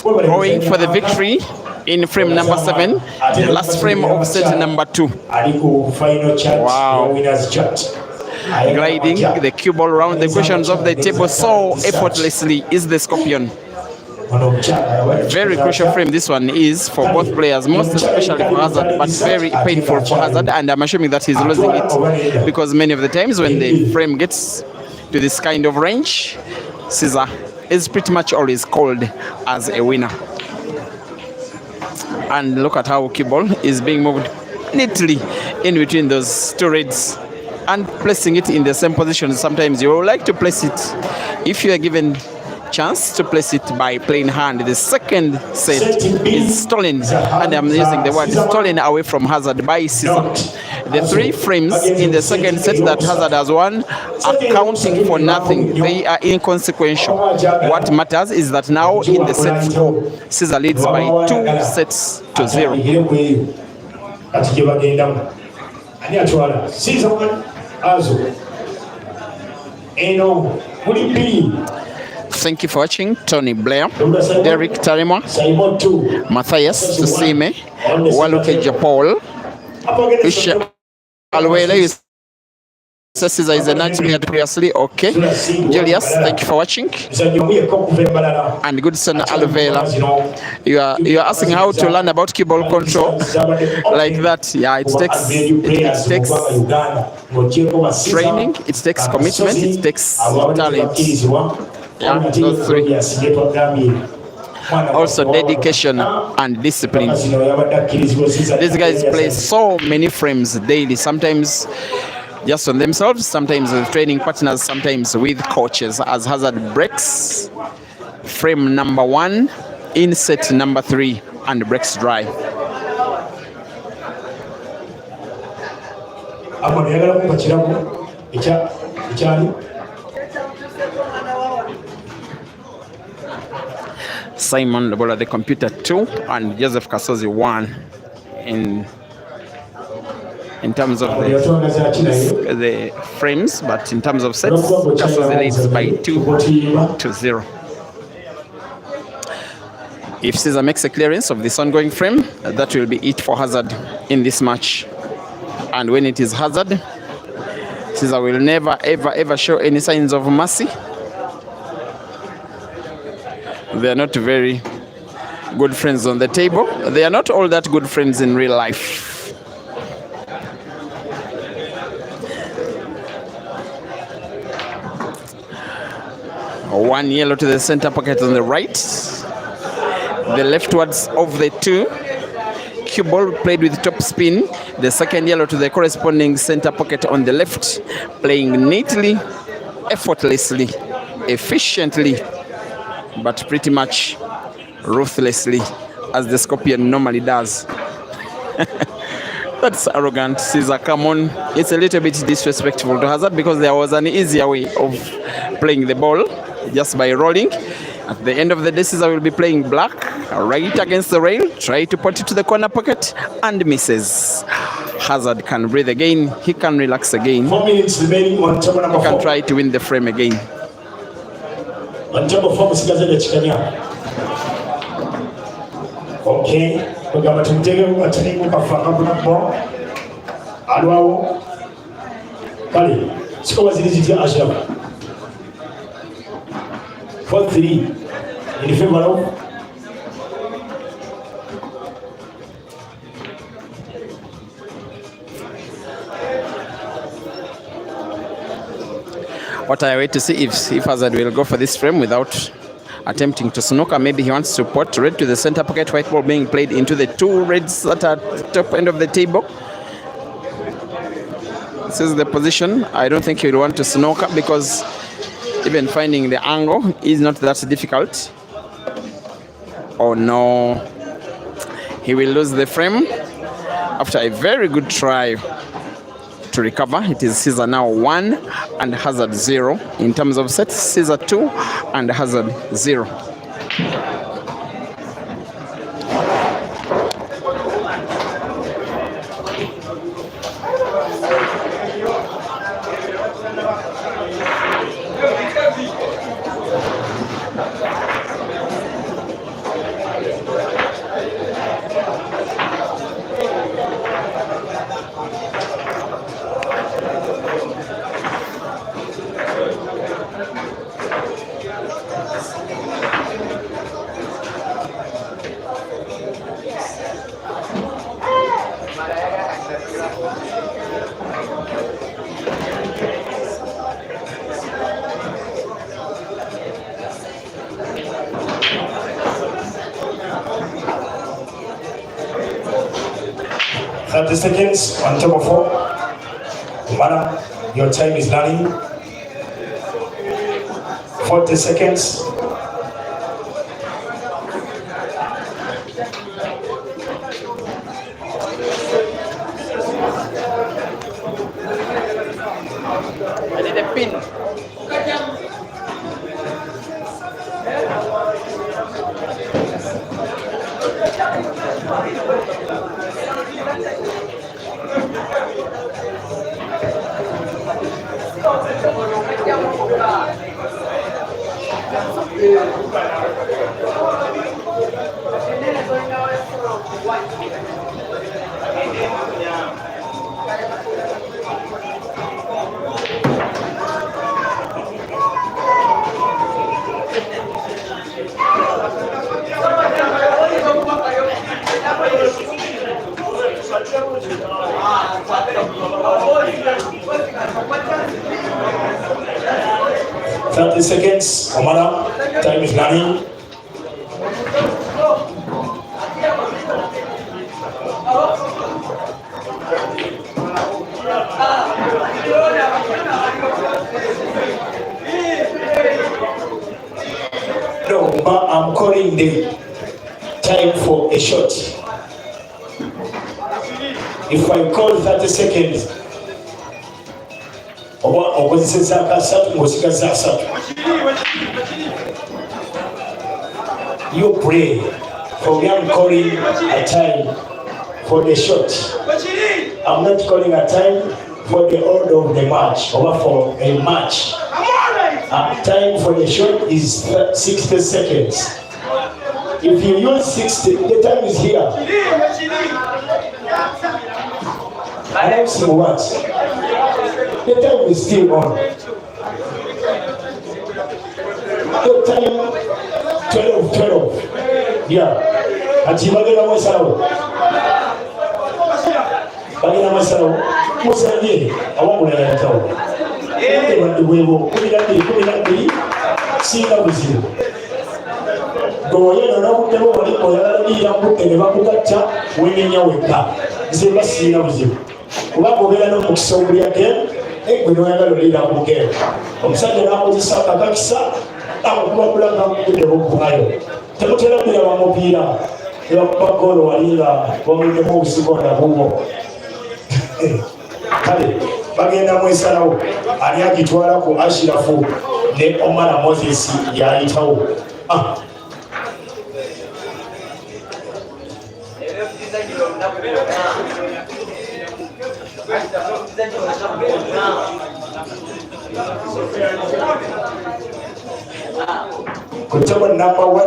Going for the victory in frame number 7, the last frame of set number 2. Wow. Gliding the cue ball around the cushions of the table so effortlessly is the Scorpion. Very crucial frame this one is for both players, most especially for Hazard, but very painful for Hazard, and I'm assuming that he's losing it because many of the times when the frame gets to this kind of range, Caesar is pretty much always called as a winner. And look at how cue ball is being moved neatly in between those two reds and placing it in the same position. Sometimes you would like to place it, if you are given chance to place it by playing hand. The second set is stolen, and I'm using the word stolen away from Hazard by Caesar. The 3 frames in the second set that Hazard has won are counting for nothing. They are inconsequential. What matters is that now in the set score, Caesar leads by 2-0. Thank you for watching. Tony Blair, Derek Tarima, Matthias Tusime, Waluke Japol, Isha Alwele. Caesar is a nice player previously. Okay, Julius, thank you for watching. And good son Alvela, you are asking how to learn about key ball control like that. Yeah, it takes training, it takes commitment, it takes talent. Yeah, those 3. Also dedication and discipline. These guys play so many frames daily, sometimes just on themselves, sometimes with training partners, sometimes with coaches, as Hazard breaks frame number 1 in set number 3 and breaks dry. Simon Lobola, the computer 2, and Joseph Kasozi 1 in terms of the frames, but in terms of sets, Kasozi leads by 2-0. If Caesar makes a clearance of this ongoing frame, that will be it for Hazard in this match. And when it is Hazard, Caesar will never, ever show any signs of mercy. They are not very good friends on the table. They are not all that good friends in real life. One yellow to the center pocket on the right. The leftwards of the 2. Cue ball played with top spin. The second yellow to the corresponding center pocket on the left. Playing neatly, effortlessly, efficiently, but pretty much ruthlessly, as the Scorpion normally does. That's arrogant, Caesar. Come on. It's a little bit disrespectful to Hazard because there was an easier way of playing the ball just by rolling. At the end of the day, Caesar will be playing black right against the rail, try to put it to the corner pocket and misses. Hazard can breathe again. He can relax again. 4 minutes remaining on table number 4. He can try to win the frame again. On table 4, musigaze dakika 4. Okay. Kugamba tumutege atalimu kafanga bulabo. Alwawo. Kale. Siko waziri zitya Ashraf. 4-3. In favor of what I wait to see if Hazard will go for this frame without attempting to snooker. Maybe he wants to put red to the center pocket, white ball being played into the 2 reds that are at the top end of the table. This is the position. I don't think he will want to snooker because even finding the angle is not that difficult. Oh no, he will lose the frame after a very good try to recover. It is Caesar now 1 and Hazard 0 in terms of sets. Caesar 2 and Hazard 0. The seconds on table 4. Kumana, your time is running. 40 seconds. the pin. 30 seconds, Omara. Time is running. No, but I'm calling the time for a shot. If I call 30 seconds, you pray for me. I'm calling a time for the shot. I'm not calling a time for the order of the match or for a match. Time for the shot is 60 seconds. If you use 60, the time is here. And I'm saying what? The time is still on. The time 12. Yeah. Ati bagenda mwesalawo. Bagenda mwesalawo. Musanje awamula yatawo. Ende bandibwebo 12 singa buzibu. Goyeno nakutebo waliko yalabira mukene bakugatta wenenya wekka. Nze basina buzibu. Kubanga obeera n'omukisa ogulyake egwe noyagala olira mugenda. Omusajja n'akozesa akakakisa akukubagula ngakukuddeho okuvayo. Temuteramira bamupiira ebakuba goolo walinga bamuddemu obusigonda bubwo. Kale bagenda mwesalawo ani agitwala ku Ashirafu ne Omara Moses yayitawo. Kutaba number 1.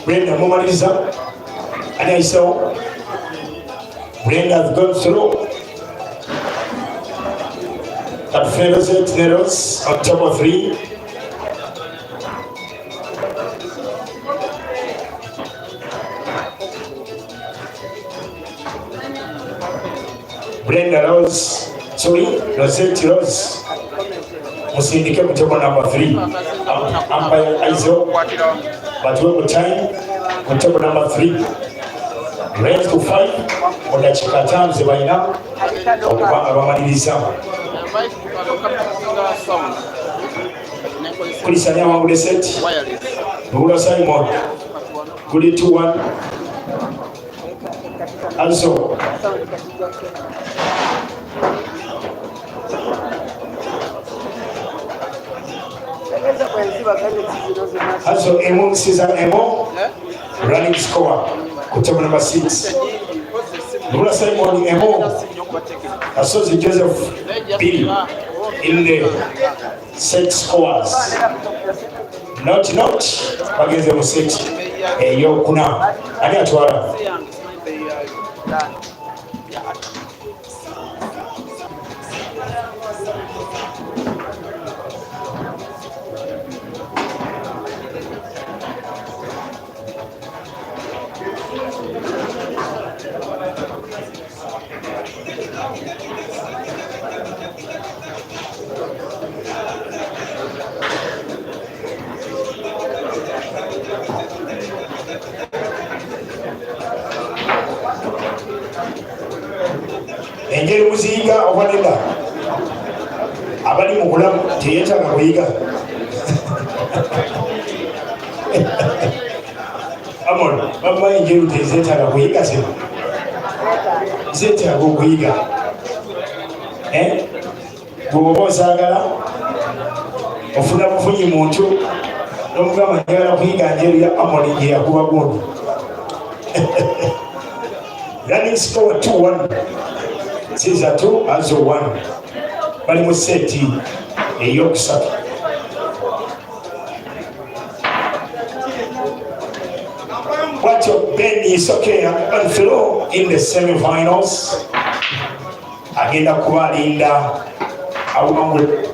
Brenda Momalisa, and I saw Brenda has gone through at Feathers Neros on top of 3. Brenda Rose, Rosette Rose, Musindike Mutoko number 3. Umpire Aizo, but one time, Mutoko number 3. Raise to 5, Odachika Tams, the Baina, Abamalisa. Kulisanya Maudeset, Rula Simon. Kuli 2-1. Also. Also Emo, Cesar Emo, running score. Kutoka number 6. Rula Simon Emo, Associate Joseph Bill in the set scores. Not bageze mu set eyokuna ani atwala engeri muziyiga obwaneda abali mu bulamu teyetaaga kuyiga amon baba engeri tezeetaaga kuyiga zeetaaga okuyiga bwoba osaagala ofuna bufunyi muntu n'omugamba njagala kuyiga njeri ya amoni gye yakuba gundi running score 2-1. Caesar 2, also 1. Bali mu seti eyokusatu. Watch your Ben Isoke and Philo in the semi-finals. Agenda kubalinda awangule.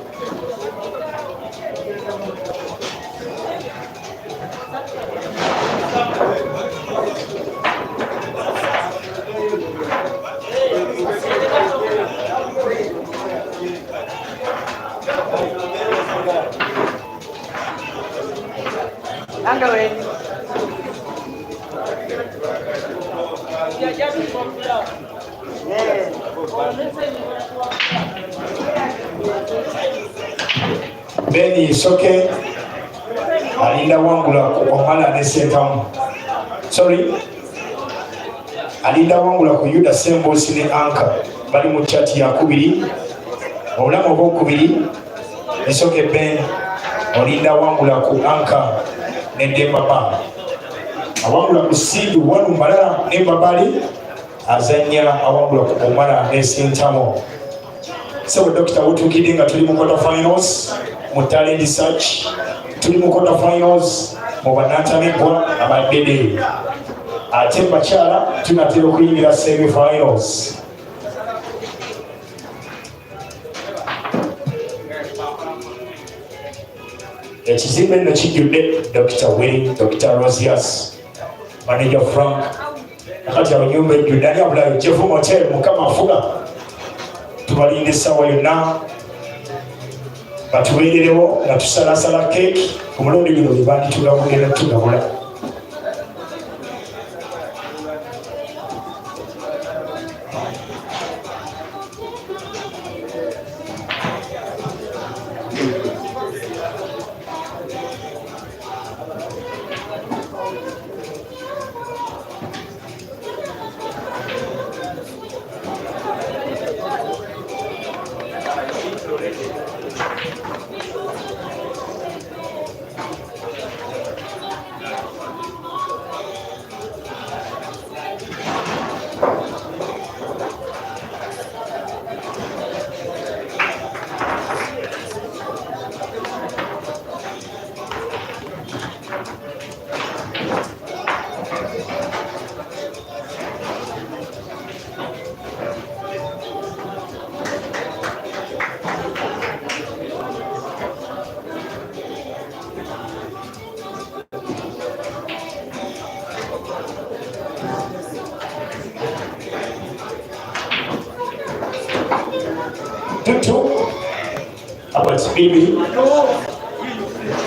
Beni Isoke alinda wangula omala ne sentamu. Sorry. Alinda wangula ku Yuda Sembos ne Anka bali mu chat ya kubiri. Obulamu obwokubiri Isoke Ben olinda wangula ku Anka ne Dembaba. Awangula ku Sidu wanu malala ne Babali azanya awangula ku omala ne sentamu. So Dr. Utukidi nga tuli mu quarter finals mu talent search, tuli mu quarter finals mu banantamibwa abadede ate bakyala tunatera okuyingira semi finals. Ekizimbe nno kijjudde Dr. Will, Dr. Rosias, Manager Frank, akati awo nyumba ejjudde ani abulayo Jeff Motel mukama afuga. Tubalinde essaawa yonna batubeererewo nga tusalasala keeki ku mulundi guno bye banditulabulira tulabula.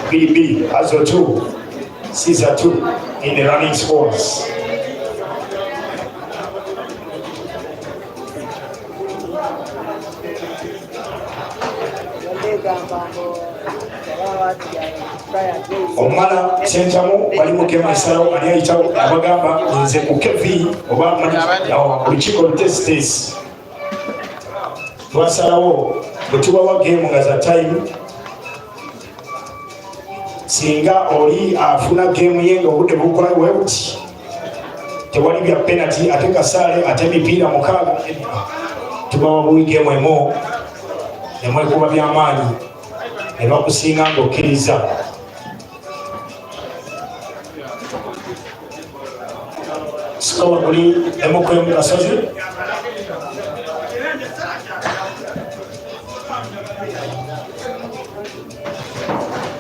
Billy, also 2, Caesar 2 in the running scores. omala sentamu bali mu gemu esalawo ani ayitawo abagamba nze ku kevi oba olukiiko lutesitesi twasalawo bwe tubawa gemu nga za time singa oli afuna gemu ye nga obudde bukola webuti tewali bya penalty ate kasaale ate emipiira 6 tubawa buli gemu emu nemwekuba byamaanyi ne bakusinga ng'okkiriza sikowa kuli emukwemu Kasozi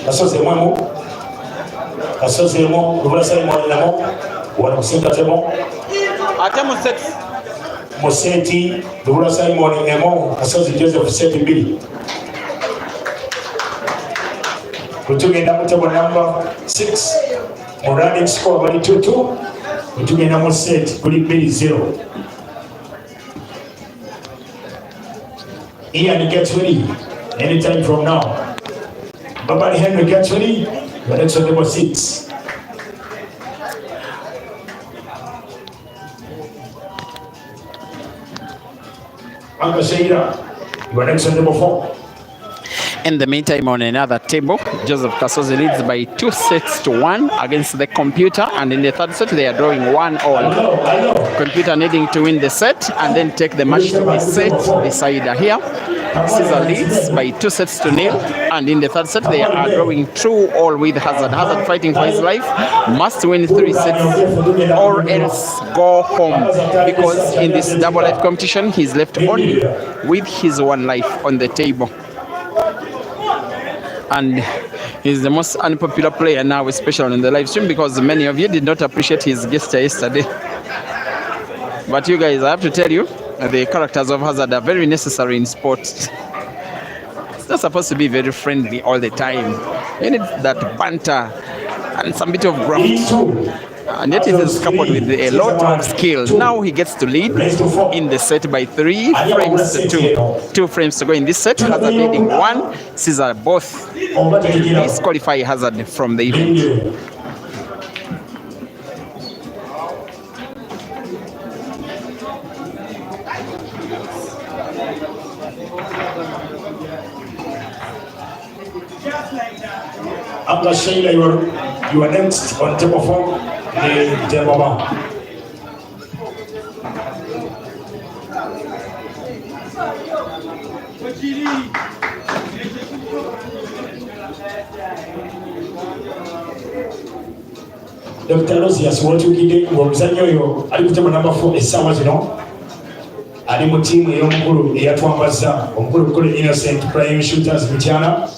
Kasozi emu Kasozi emu Lubula Simon emu wano kusingatemu ate mu set mu seti Lubula Simon emu Kasozi Joseph seti 2 kutugenda mu table number 6 mu running score bali 2-2 kutugenda mu set kuli 2-0 Ian gets ready anytime from now Babali Henry gets ready the next on number 6 Uncle Sheila you are next on number 4 In the meantime, on another table, Joseph Kasozi leads by 2-1 against the computer, and in the third set they are drawing 1-1. Computer needing to win the set and then take the match to the set decider here. Caesar leads by 2-0, and in the third set they are drawing 2-2 with Hazard. Hazard fighting for his life, must win 3 sets or else go home, because in this double life competition he's left only with his 1 life on the table. And he's the most unpopular player now, especially on the live stream, because many of you did not appreciate his gesture yesterday. But you guys, I have to tell you, the characters of Hazard are very necessary in sport. It's not supposed to be very friendly all the time. You need that banter and some bit of graft. And yet it is coupled with a lot of skill. Now he gets to lead in the set by 3 frames to 2. 2 frames to go in this set. Hazard leading 1. Caesar both disqualify Hazard from the event. Uncle Sheila, you are next on table 4. Demama. Dr. Rosias, what you did was I put him number 4 essaawa zino ali mu tiimu ey'omukulu eyatwambaza omukulu Innocent Prime Shooters Mityana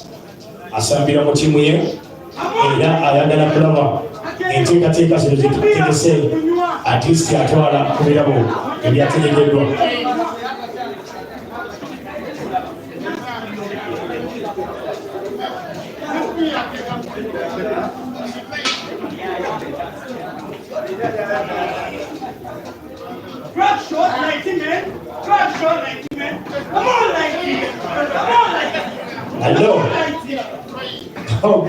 asambira mu tiimu ye era ayagala kulaba enteekateeka zino zitegese artist atwala ku birabo ebyategekeddwa. Drop short 90 men. Drop short 90 men. Come on, 90 men. Come on, 90 men. Hello. Come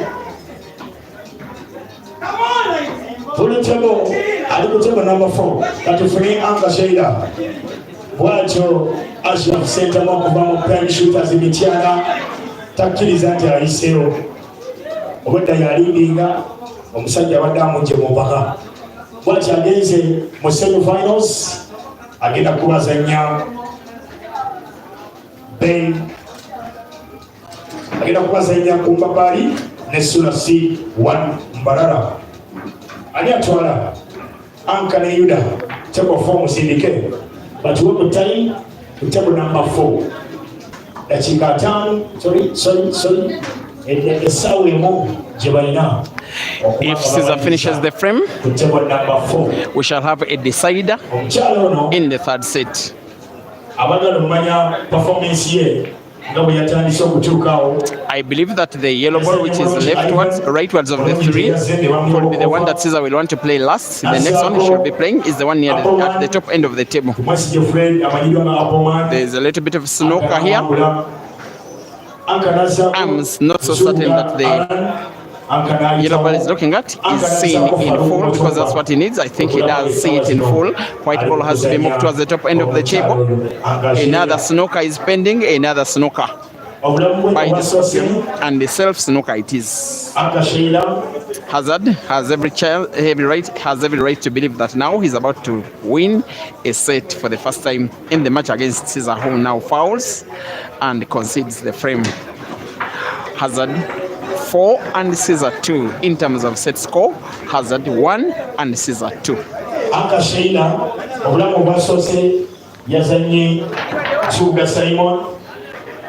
on, 90 men. Pule table, ali ku table number 4. Katufuni Uncle Sheila. Bwatyo Ashraf Center okuva mu Prime Shooters Mityana takkiriza nti ayiseewo. Obwedda yalindinga omusajja abadde amunje mu mpaka. Bwatyo agenze mu semi-finals agenda kubazanya Ben agenda kubazanya ku Mbabali ne Sula C1 Mbarara. Ani atwala Anka ne Yuda table 4 musindike. But we will time to table number 4. Dakika 5. Sorry. If Caesar finishes the frame, we shall have a decider in the third set. I believe that the yellow ball, which is rightwards of the 3, will be the one that Caesar will want to play last. The next one he should be playing is the one near at the top end of the table. There is a little bit of snooker here. arms not so certain that the yellow ball is looking at is seen in full, because that's what he needs. I think he does see it in full. White ball has to be moved towards the top end of the table. Another snooker is pending, another snooker by the Scorpion, and the self snooker it is. Hazard has every right to believe that now he's about to win a set for the first time in the match against Caesar, who now fouls and concedes the frame. Hazard 4 and Caesar 2 in terms of set score. Hazard 1 and Caesar 2. Akasheila obulamu obwasose yazanye Suga Simon,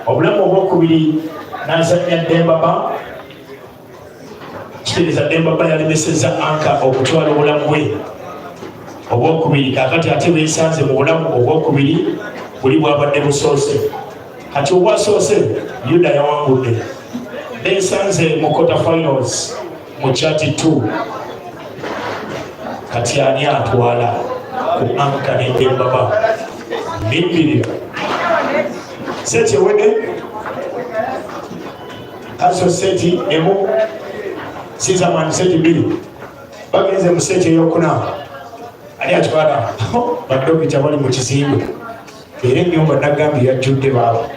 obulamu obwokubiri nazanya Dembaba. Kitegeeza Dembaba yalemesezza Anka okutwala obulamu bwe obwokubiri, kakati ate beesanze mu bulamu obwokubiri buli bwabadde busoose. Kati obwasoose Yuda yawangudde, beesanze mu quarter finals mu chati 2. Kati ani atwala ku Anka ne Dembaba bibbirira seti ewedde aso seti emu Sizamani seti 2 bagenze mu seti eyokuna ani atwala badokita bali mu kizimbe era ennyumba Nagambye yajjudde baaba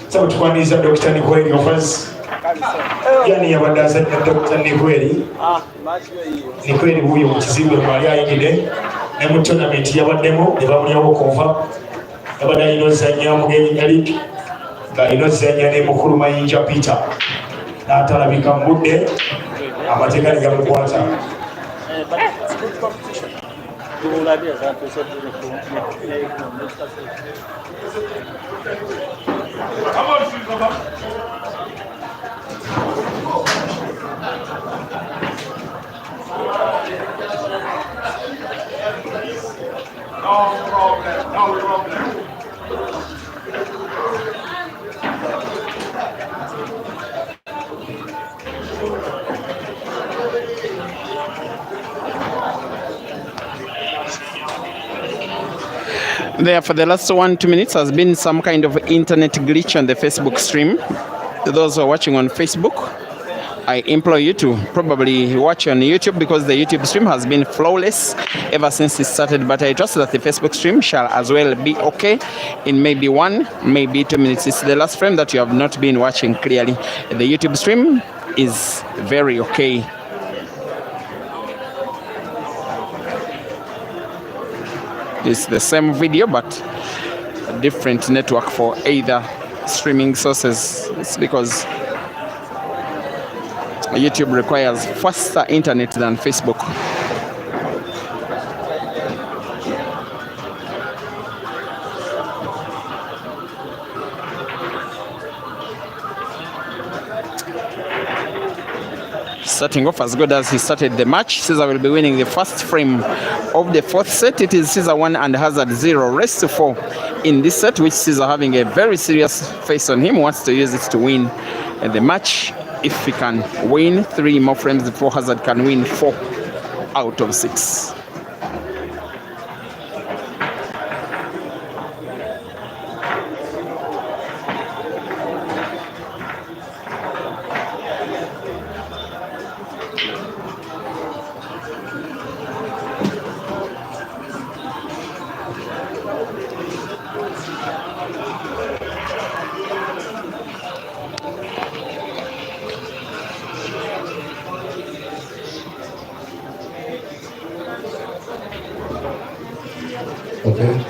saba tukwaniriza Dr. Nikweri Offers yani yabadde azanya Dr. Nikweri wuyo mu kizimbe mwali ayingidde ne mu tournament yabaddemu ne bamulyawo konfa yabadde alina ozanya mugenyi Eric nga alina ozanya ne mukulu Mayinja Peter n'atalabika mu budde amateeka ne gamukwata. No problem. There for the last 1-2 minutes has been some kind of internet glitch on the Facebook stream. To those who are watching on Facebook, I implore you to probably watch on YouTube, because the YouTube stream has been flawless ever since it started. But I trust that the Facebook stream shall as well be okay in maybe 1, maybe 2 minutes. It's the last frame that you have not been watching clearly. The YouTube stream is very okay. It's the same video but a different network for either streaming sources. It's because YouTube requires faster internet than Facebook. Starting off as good as he started the match. Caesar will be winning the first frame of the 4th set. It is Caesar 1 and Hazard 0. Race to 4 in this set, which Caesar, having a very serious face on him, wants to use it to win the match. If he can win 3 more frames before Hazard can win 4 out of 6. Okay.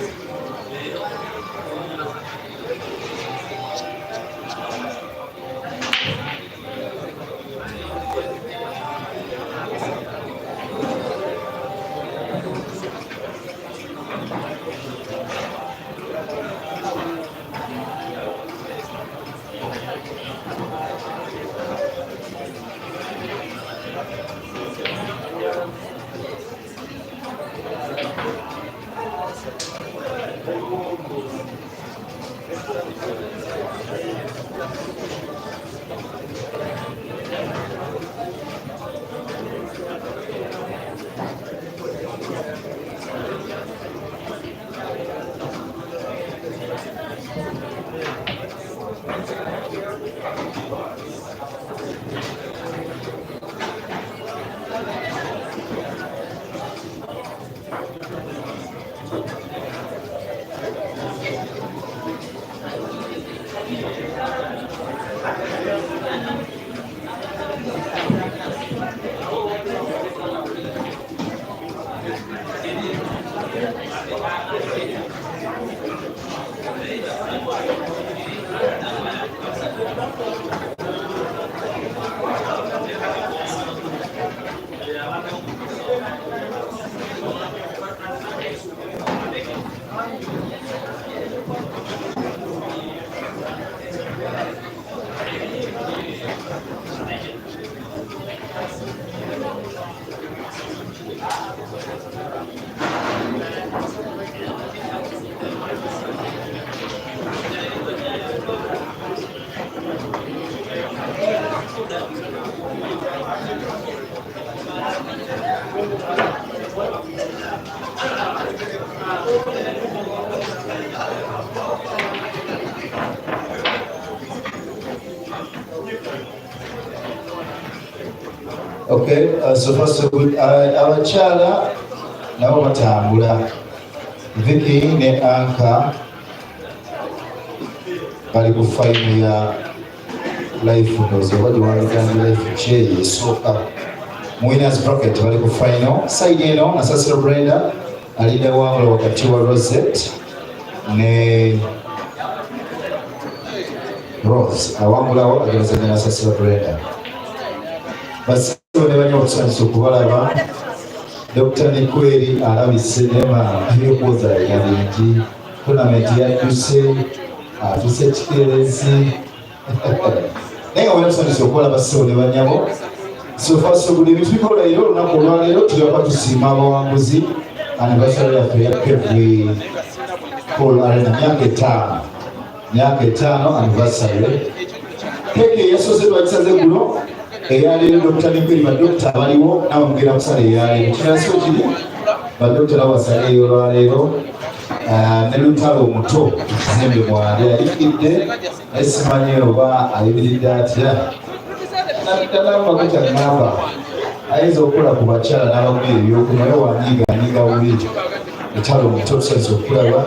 Okay, so first of all, abakyala nabo batambula. Vicky ne Anka bali ku fine ya life ndozo bali wanigana life che esooka mu winners bracket bali ku final side eno Asasiro Brenda alida wangula wakati wa Rosette ne Rose awangulawo agezanya na Asasiro Brenda basi ne banyo okusanyiza okubalaba Dr. Nikweri alabise nema ebyokuwoza yabingi tournament yadduse atuse ekikeerezi naye nga banatusanyusa okubalaba ssebo ne banyabo so first of all ebintu bikola era olunaku olwaleero tulyoka tusiima abawanguzi anniversary yaffe ya Kevri Paul Arena myaka 5 anniversary keke yasozeddwa kisaze gulo eyaleero Dr. Nikweri badokita abaliwo nawe mugenda kusala eyaleero kirasi kiri badokita nabo basaleeyo olwaleero ne lutalo omuto ekizimbe mwali alikidde esimanyi oba ayimiridde atya naddala ngamba ayinza okukola ku bakyala n'abagwira ebyokunywa naye wanyiganyiga bubi lutalo omuto tusanisa okulaba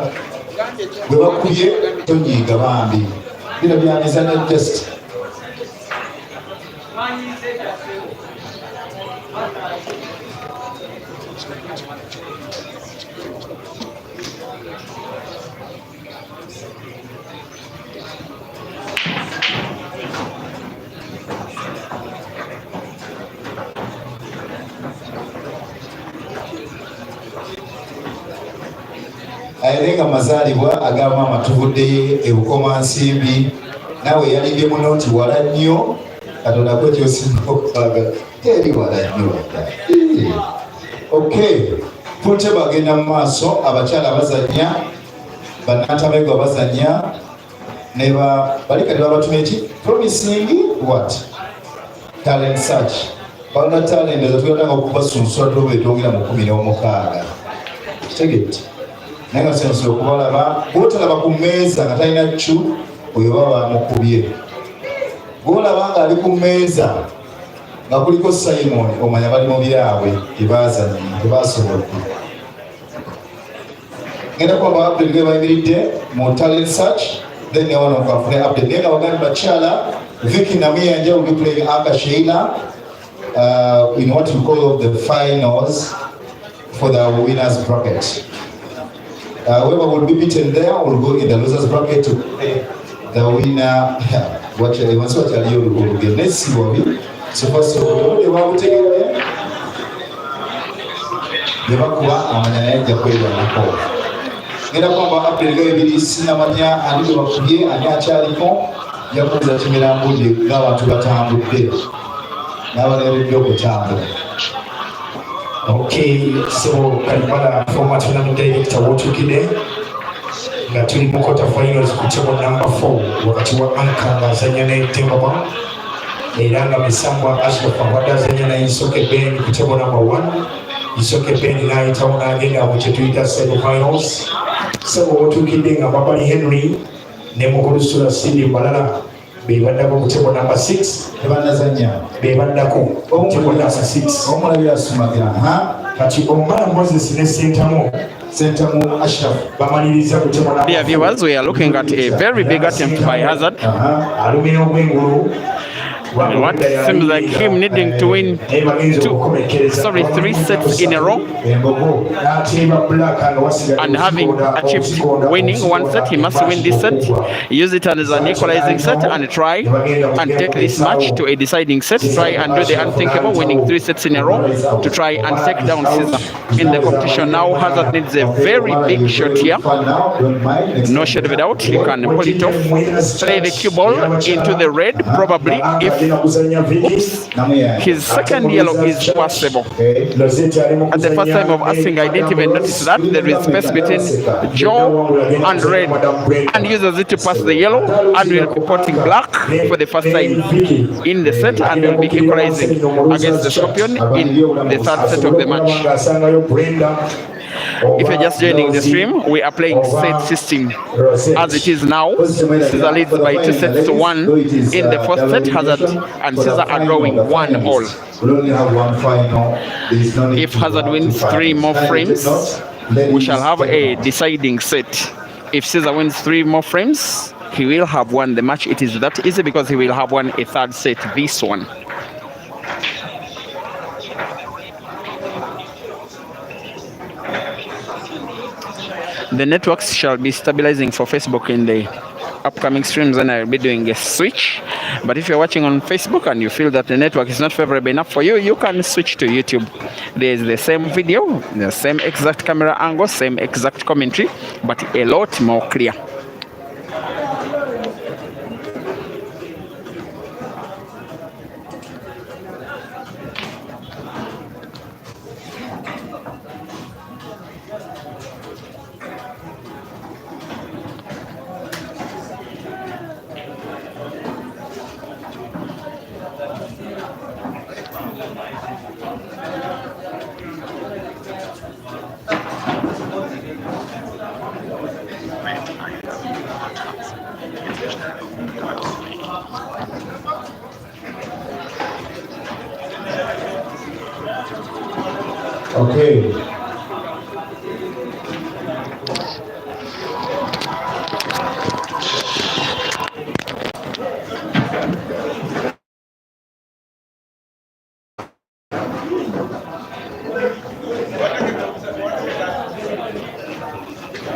bwe bakubye tonyiiga bambi bino byamizanya just ayerenga amazaalibwa agamba amatuvuddeyo ebukomansimbi nawe yalibye muno nti wala nnyo katonda kwe kyosinga okukwagala eri wala nnyo okay punte bagenda mu maaso abakyala bazanya bannantamegwa bazanya ne balikati babatuma eki promising what talent search balina talent ezatugatanga okubasunsula ddoba etwogera mu 16 tegeti naye nga sensi okubalaba bwotalaba ku mmeeza nga talina ccu oyo baba bamukubye bwolaba nga ali ku mmeeza nga kuliko Simon omanya bali mu byabwe tebazanyi tebasobodde ngenda kuba update ge bayimiridde mu talent search then newano kwafune update naye nga bagandi bakyala Vicky Namiyanja will be playing Aka Sheila in what we call the finals for the winners bracket. Whoever will be beaten there will go in the losers bracket to play the winner. Let's see what we. So first of all, they want to take it. They want to amanya ya kwenda nako. Ngenda kwamba update leo ibili sina manya ali bakuye anyachaliko yakuza kimira mbuje n'abantu batambudde n'abalebedde okutambula. Okay, so Kalibala former tournament director Wotukide nga tuli mu quarter finals ku table number 4 wakati wa Anka ng'azanya ne Tembaba era nga Misambwa Ashraf abadde azanya ne Isoke Ben ku table number 1 Isoke Ben n'ayitawo n'agenda mu kye tuyita semi finals Sebo Wotukide nga Babali Henry ne Mukulusula Cindy Malala bebaddako ku table number 6 tebandazanya bebaddako ku table number 6 omulabira asumagira kati omala Moses ne Sentamo Dear viewers, we are looking at a very big attempt by Hazard. What seems like him needing to win 3 sets in a row, and having achieved winning 1 set, he must win this set, use it as an equalizing set, and try and take this match to a deciding set, try and do the unthinkable, winning 3 sets in a row to try and take down Caesar in the competition. Now Hazard needs a very big shot here, no shade of a doubt. He can pull it off, play the cue ball into the red, probably, if his second yellow is possible. At the first time of asking, I didn't even notice that there is space between Joe and red, and uses it to pass the yellow, and will be potting black for the first time in the set, and will be equalizing against the Scorpion in the third set of the match. If you're just joining the stream, we are playing set system as it is now. Caesar leads by 2 sets to 1 in the first set. Hazard and Caesar are drawing 1-all. If Hazard wins 3 more frames, we shall have a deciding set. If Caesar wins 3 more frames, he will have won the match. It is that easy because he will have won a third set, this one. The networks shall be stabilizing for Facebook in the upcoming streams, and I'll be doing a switch. But if you're watching on Facebook and you feel that the network is not favorable enough for you, you can switch to YouTube. There's the same video, the same exact camera angle, same exact commentary, but a lot more clear. Okay.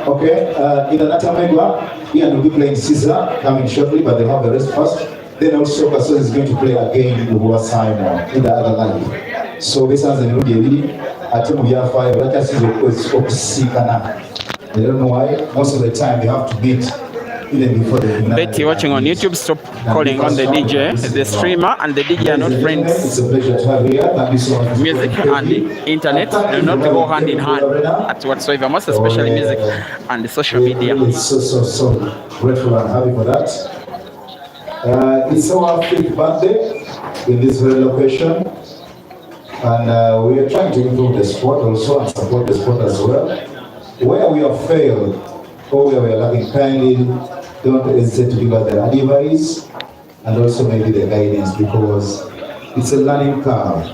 Okay, in another Megwa, Ian will be playing Caesar coming shortly, but they have the rest first. Then also Kasos is going to play again Uwa Simon in the other line. So this is a new game. I think we have 5, but that's Oxicana. They don't know why. Most of the time they have to beat even before the Betty watching on YouTube, stop calling on the DJ. The streamer and the DJ are not friends. It's a pleasure to have you here. Thank you so much. Music and the internet do not go hand in hand at whatsoever, most especially music and the social media. So grateful and happy for that. It's our 5th birthday in this very location. And we are trying to improve the sport also and support the sport as well. Where we have failed or where we are lacking, kindly don't hesitate to give us the advice and also maybe the guidance, because it's a learning curve.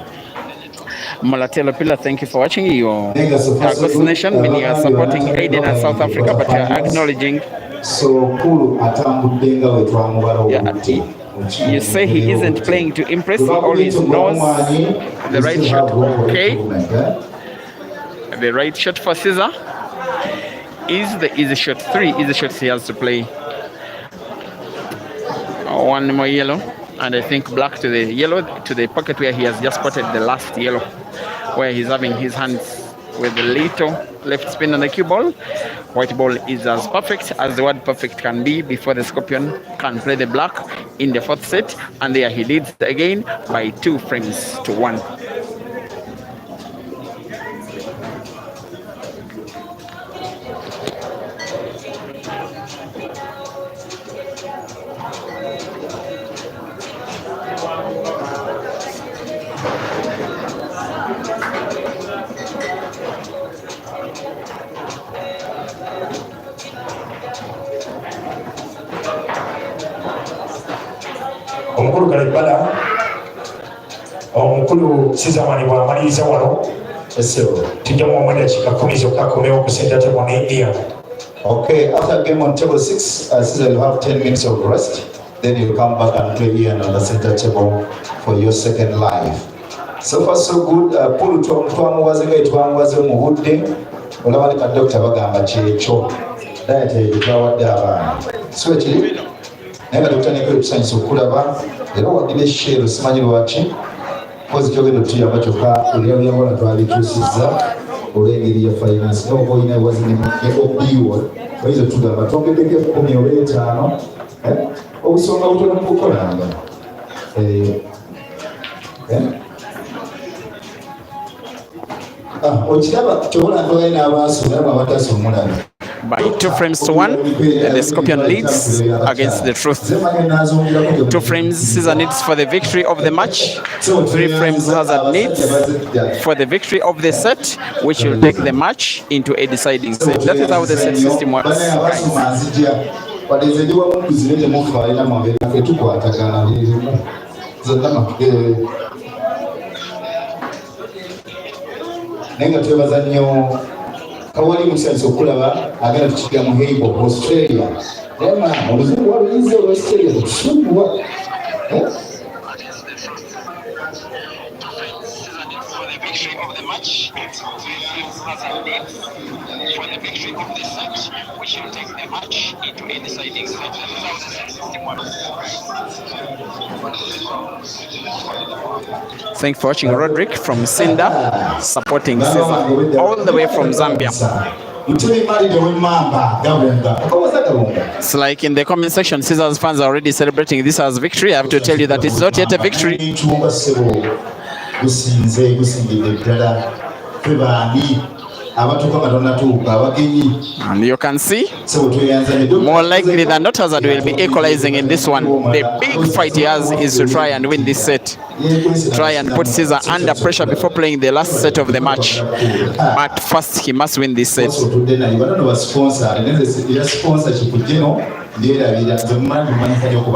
Malatelo Pila, thank you for watching your Agos Nation. Many are supporting Aiden and South Africa, but you are acknowledging. You say he isn't playing to impress, he always knows the right shot. Okay. The right shot for Caesar is the easy shot. 3 easy shots he has to play. 1 more yellow, and I think black to the yellow, to the pocket where he has just spotted the last yellow, where he's having his hands with the little left spin on the cue ball. White ball is as perfect as the word perfect can be before the Scorpion can play the black in the 4th set, and there he leads again by 2 frames to 1. Omukulu Kalebala, omukulu Caesar bw'amaliriza wano Okay, after game on table 6, Caesar will have 10 minutes of rest. Then you'll come back and play Ian on the center table for your second live. So far so good. Pulu twamuwaze mu budde. Olaba leka doctor bagamba kyekyo. Diet etwawadde abaana. So ekiri naye nga doctor nekyo ekusanyusa okulaba era wadde share simanyi lwaki. Kozi kyogenda tuyamba kyokka ebyabyabola twabituusizza olw'engeri ya finance n'oba olina ewazine obiwa oyinza tugamba twongeddeko 10 oba 5 obusonga butono mukukolanga. By 2 frames to 1, the Scorpion leads against the Truth. 2 frames Caesar needs for the victory of the match. 3 frames Hazard needs for the victory of the set, which will take the match into a deciding set. That is how the set system works. Nenga twebaza nnyo kawali musanso okulaba agenda tukiga mu Heibo Australia. Ema oluzungu waluyinza Australia kusungwa. Thanks for watching. Roderick from Sinda supporting Caesar all the way from Zambia. It's like in the comment section, Caesar's fans are already celebrating this as victory. I have to tell you that it's not yet a victory. And you can see, more likely than not, Hazard will be equalizing in this one. The big fight he has is to try and win this set. Try and put Caesar under pressure before playing the last set of the match. But first, he must win this set.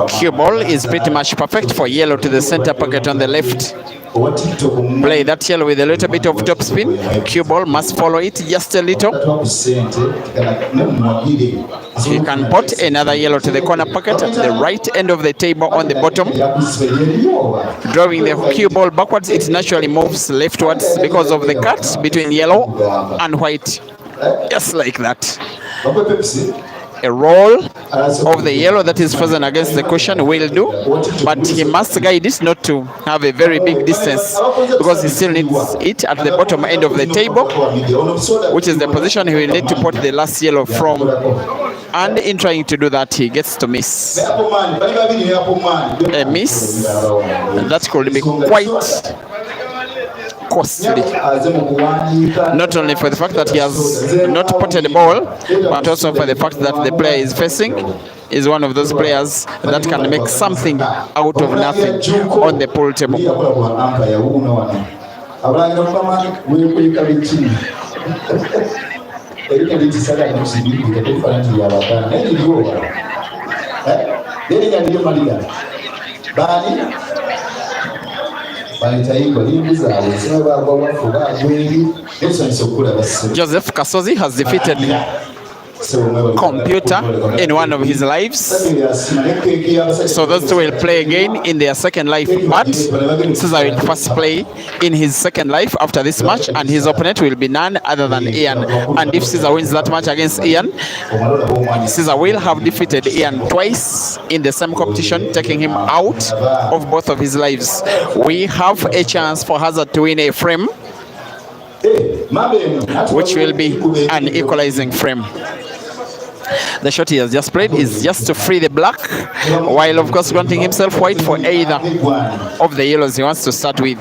Cue ball is pretty much perfect for yellow to the center pocket on the left. Play that yellow with a little bit of top spin. Cue ball must follow it just a little. He can pot another yellow to the corner pocket at the right end of the table on the bottom. Drawing the cue ball backwards, it naturally moves leftwards because of the cut between yellow and white. Just like that. A roll of the yellow that is frozen against the cushion will do, but he must guide it not to have a very big distance because he still needs it at the bottom end of the table, which is the position he will need to put the last yellow from. And in trying to do that, he gets to miss. A miss that could be quite costly, not only for the fact that he has not potted the ball, but also for the fact that the player is facing is one of those players that can make something out of nothing on the pool table. Joseph Kasozi has defeated Computer in one of his lives, so those two will play again in their second life, but Caesar will first play in his second life after this match, and his opponent will be none other than Ian. And if Caesar wins that match against Ian, Caesar will have defeated Ian twice in the same competition, taking him out of both of his lives. We have a chance for Hazard to win a frame, which will be an equalizing frame. The shot he has just played is just to free the black, while of course granting himself white for either of the yellows he wants to start with.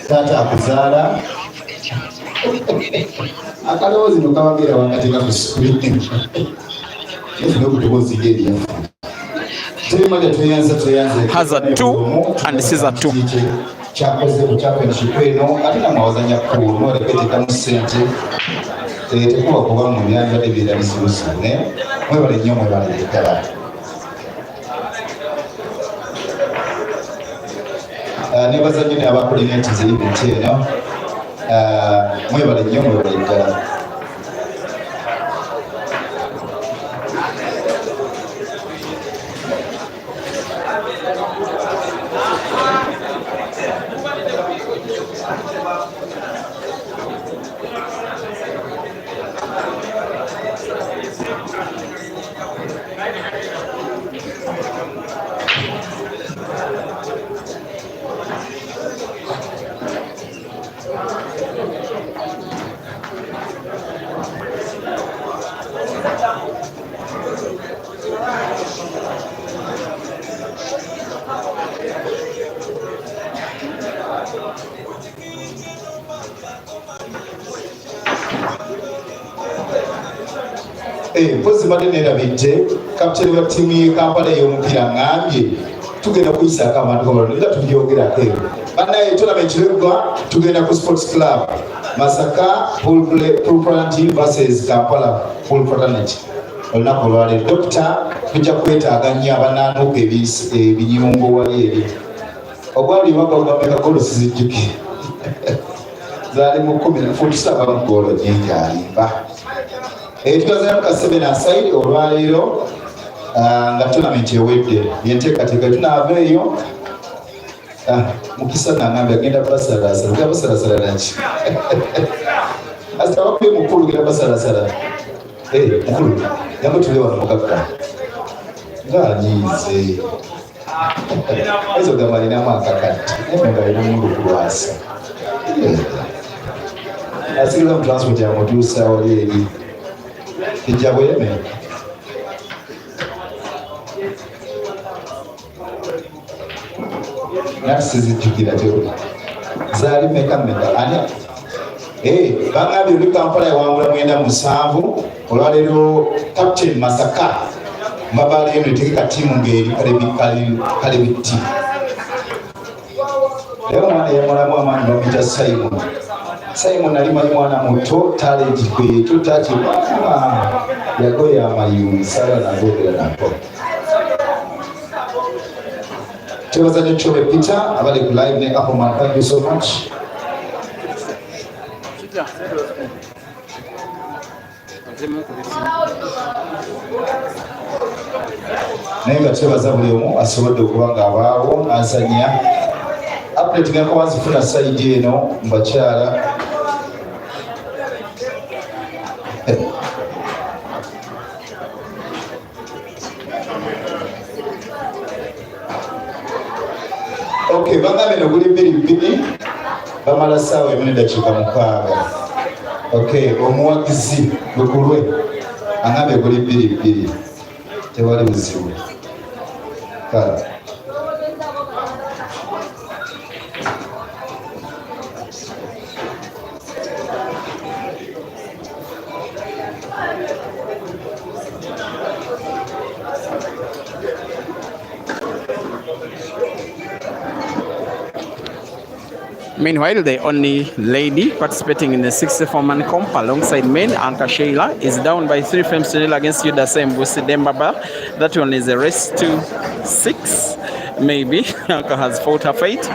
Tata akuzala akalowoozi mukawagira wangatika ku screen n'okutobozi geri Hazard 2 and Caesar 2. kyakoze ku championship eno ate namawazanya kulu nolepetekamu ssente tekuba kuba mu byandibadde bibeera bizibuzibu ne mwebale nnyo mwebale ddala. Nebaza nnyo ne abakoordinators event eno mwebale nnyo mwebale ddala. Mpozi mbadde neerabidde kapiteni wa ttiimu y'e Kampala ey'omupiira ngambye tugenda kuyisaako abantu kabalonda era tubyogerako eyo. Bannaye tournament lweggwa tugenda ku Sports Club Masaka Pool Planting vs Kampala Pool Fraternity olunaku olwaleero. Dokita tujja kwetaaga nnyo abanaanuuka ebinyungo wali eri ogwali wagawugameka golo sizijjuke zaali mu 10 tusaba golo nyingi alimba. Tukazayo kasebena aside olwaleero nga tournament ewedde yenteekateeka tunaava eyo mukisa nangambye agenda basalasala ga basalasala naki asita bakube mukulu genda basalasala mukulu yange tule wano mukakka ngaanyiize ezo gamba alinamu akakati naye nga alina mundu kulwasa asigala mu transport yamutuusa wali eri kijja bweme. Nasizijjukira teo zaali meka ani bangambye oli Kampala yawangula 9-7 olwaleero Captain Masaka mbabaala eno etegeka ttiimu ng'eri kalebiti era omwana yamulamu amaanyi bamuyita Simon ali manyi mwana muto talenti kwetu tati yagoya amayuni sala nagogera nako. Tebaza ne Chobe Peter abali ku live ne Apple Man, thank you so much. Naye nga twebaza buli omu asobodde okuba ng'abaawo azanya update ngako wazifuna side eno mbakyala. Okay, bangambe no guli 2 bamala sawa 1:6. Okay, omuwagizi lukulwe angambe guli 2 tewali buzibu kala. Meanwhile, the only lady participating in the 64-man comp alongside men, Anka Sheila, is down by 3 frames to 0 against Yuda Mbusi Dembaba. That one is a race to 6. Maybe Anka has fought her fight.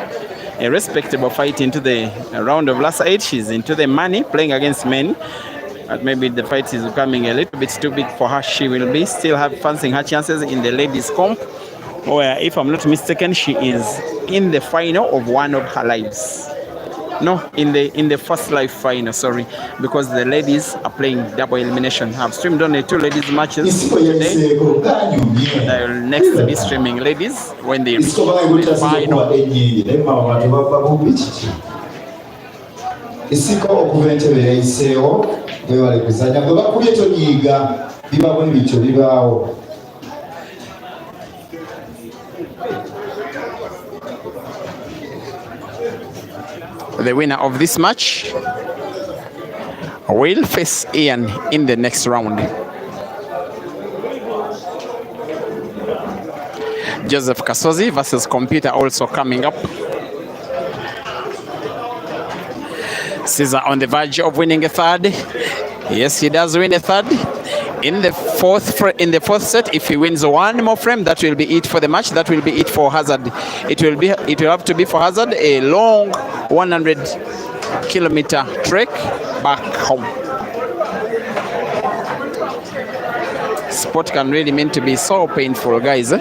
A respectable fight into the round of last 8. She's into the money, playing against men. But maybe the fight is becoming a little bit too big for her. She will be still fancying her chances in the ladies comp, where, if I'm not mistaken, she is in the final of one of her lives. No, in the first live final, sorry, because the ladies are playing double elimination. I've streamed only 2 ladies matches today. I will next be streaming ladies when they reach the final. Isiko okuva entebe yayiseewo webale kuzanya bwe bakubye tonyiiga bibabo n'ebityo bibaawo. The winner of this match will face Ian in the next round. Joseph Kasozi versus Computer also coming up. Caesar on the verge of winning a third. Yes, he does win a third. In the fourth set, if he wins one more frame, that will be it for the match. That will be it for Hazard. It will have to be for Hazard a long 100-kilometer trek back home. Sport can really mean to be so painful, guys.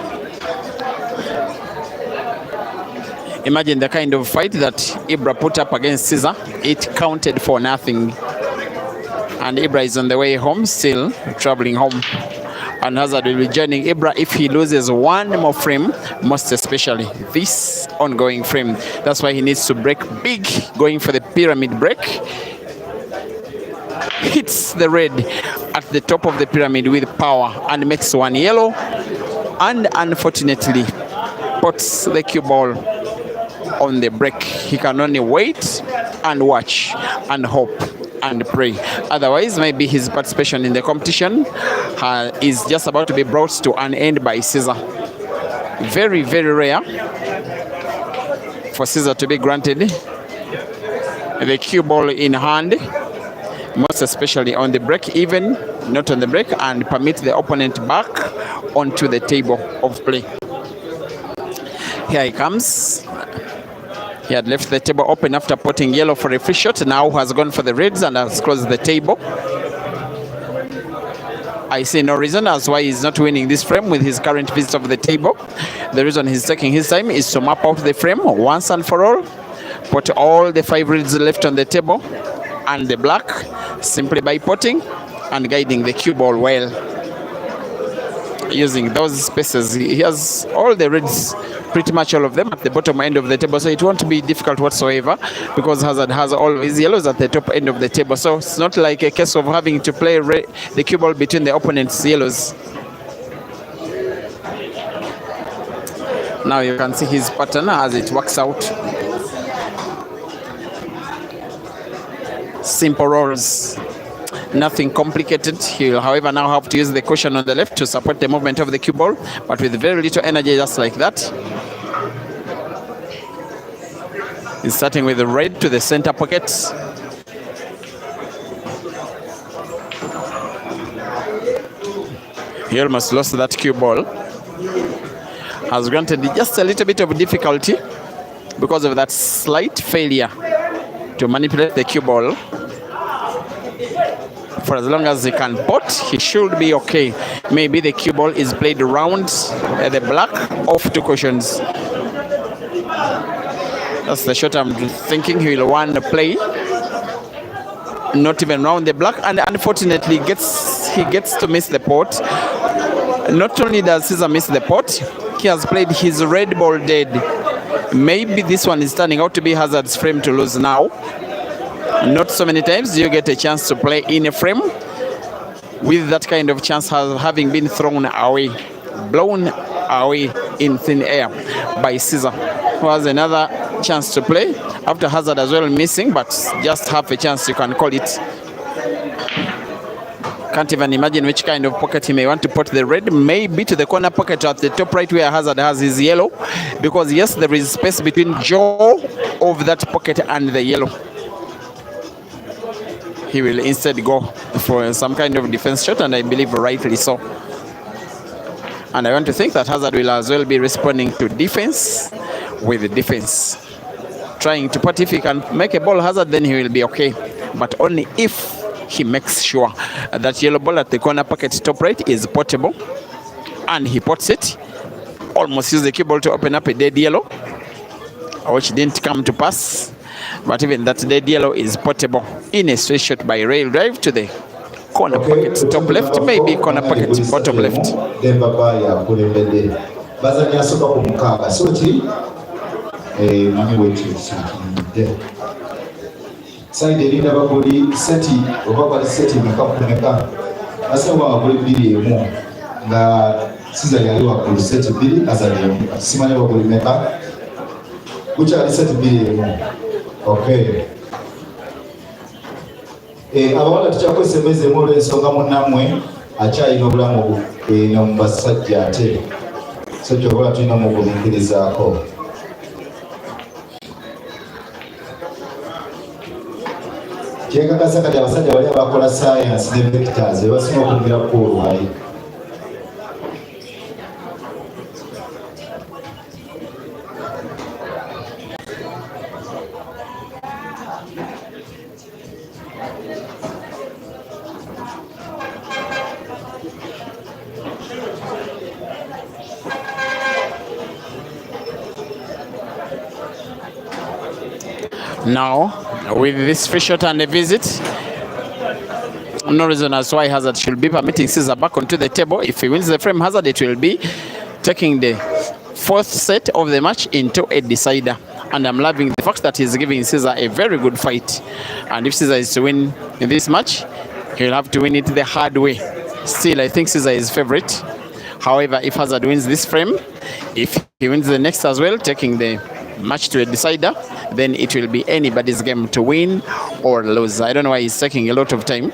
Imagine the kind of fight that Ibra put up against Caesar. It counted for nothing. And Ibra is on the way home, still traveling home. And Hazard will be joining Ibra if he loses one more frame, most especially this ongoing frame. That's why he needs to break big, going for the pyramid break. Hits the red at the top of the pyramid with power and makes one yellow. And unfortunately, puts the cue ball on the break. He can only wait and watch and hope and pray. Otherwise, maybe his participation in the competition is just about to be brought to an end by Caesar. Very, very rare for Caesar to be granted the cue ball in hand, most especially on the break, even not on the break, and permit the opponent back onto the table of play. Here he comes. He had left the table open after putting yellow for a free shot. Now has gone for the reds and has closed the table. I see no reason as why he's not winning this frame with his current visit of the table. The reason he's taking his time is to map out the frame once and for all. Put all the 5 reds left on the table and the black simply by potting and guiding the cue ball well. Using those spaces, he has all the reds, pretty much all of them, at the bottom end of the table, so it won't be difficult whatsoever because Hazard has all his yellows at the top end of the table. So it's not like a case of having to play the cue ball between the opponent's yellows. Now you can see his pattern as it works out. Simple rolls. Nothing complicated. He will, however, now have to use the cushion on the left to support the movement of the cue ball, but with very little energy, just like that. He's starting with the red to the center pocket. He almost lost that cue ball. Has granted just a little bit of difficulty because of that slight failure to manipulate the cue ball. For as long as he can pot, he should be okay. Maybe the cue ball is played around the black off 2 cushions. That's the shot I'm thinking he will want to play. Not even round the black, and unfortunately he gets to miss the pot. Not only does Caesar miss the pot, he has played his red ball dead. Maybe this one is turning out to be Hazard's frame to lose now. Not so many times do you get a chance to play in a frame with that kind of chance having been thrown away, blown away in thin air by Caesar, who has another chance to play after Hazard as well missing, but just half a chance, you can call it. Can't even imagine which kind of pocket he may want to put the red. Maybe to the corner pocket at the top right where Hazard has his yellow, because yes, there is space between jaw of that pocket and the yellow. He will instead go for some kind of defense shot, and I believe rightly so. And I want to think that Hazard will as well be responding to defense with defense. Trying to put, if he can make a ball Hazard, then he will be okay. But only if he makes sure that yellow ball at the corner pocket top right is potable. And he pots it. Almost used the cue ball to open up a dead yellow, which didn't come to pass. But even that dead yellow is potable in a straight shot by rail drive to the corner pocket top left, maybe corner pocket bottom left. Side erinda bakuli seti obaba seti mekakumeka asa wa bakuli bili emu nga Caesar yali wakulu seti bili azali simanya bakuli meka kucha seti bili emu. Okay. Abawala tukyakwesembeze molo ensonga munnamwe akyalina obulamu no mu basajja ate so kyobola tulina mu kubikkirizaako. kyekakasa kati abasajja bali abakola science ne vectors bebasinga okwongera kuolwali. Now, with this free shot and a visit, no reason as why Hazard should be permitting Caesar back onto the table. If he wins the frame, Hazard, it will be taking the fourth set of the match into a decider. And I'm loving the fact that he's giving Caesar a very good fight. And if Caesar is to win in this match, he'll have to win it the hard way. Still, I think Caesar is favorite. However, if Hazard wins this frame, if he wins the next as well, taking the match to a decider, then it will be anybody's game to win or lose. I don't know why he's taking a lot of time.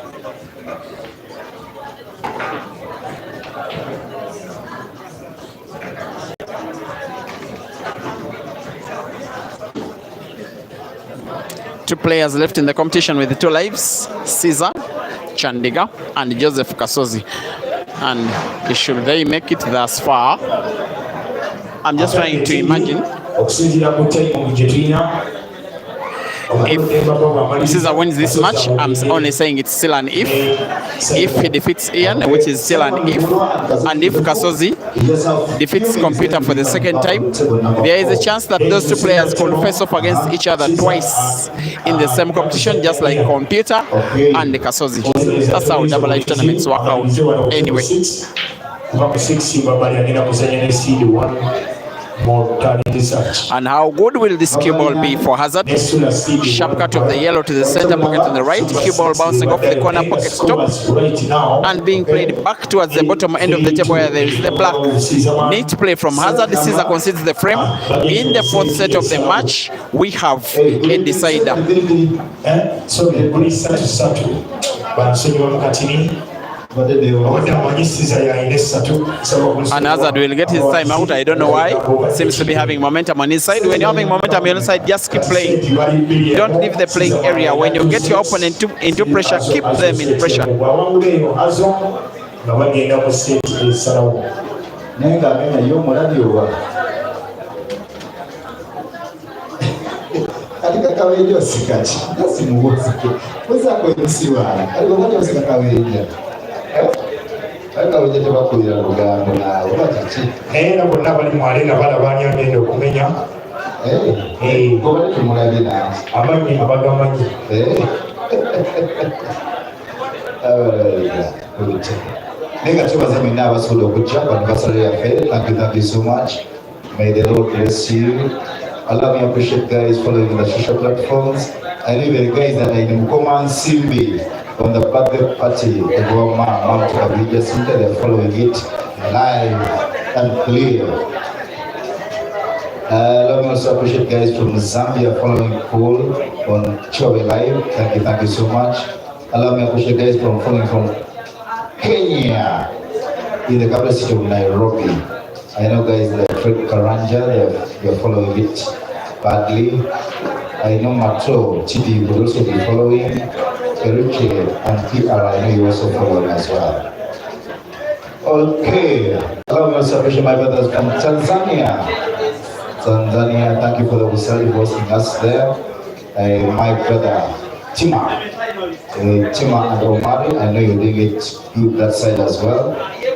Two players left in the competition with the 2 lives, Caesar Chandiga and Joseph Kasozi. And should they make it thus far, I'm just trying to imagine if Caesar wins this match. I'm only saying it's still an if. If he defeats Ian, which is still an if, and if Kasozi defeats Computer for the second time, there is a chance that those 2 players could face off against each other twice in the same competition, just like Computer and Kasozi. That's how double life tournaments work out anyway. And how good will this cue ball be for Hazard? Sharp cut of the yellow to the center pocket on the right, cue ball bouncing off the corner pocket top and being played back towards the bottom end of the table where there is the black. Neat play from Hazard. Caesar concedes the frame. In the fourth set of the match, we have a decider. And Hazard will get his time out. I don't know why. Seems to be having momentum on his side. When you're having momentum on your side, just keep playing. Don't leave the playing area. When you get your opponent into pressure, keep them in pressure. Thank you so much. May the Lord bless you. Allow me to appreciate guys following the social platforms. I know the guys that are in Mukoma Simbi on the birthday party of our mom to the media center. They're following it live and clear. Allow me also appreciate guys from Zambia following Paul on Chowe Live. Thank you so much. Allow me to appreciate guys following from Kenya in the capital city of Nairobi. I know guys like Fred Karanja, they're following it badly. I know Mato, TD will also be following. Eriche and PR, I know you also following as well. Okay, allow me to appreciate my brothers from Tanzania. Thank you for the Usali hosting us there. My brother Tima and Omari, I know you're doing it good that side as well.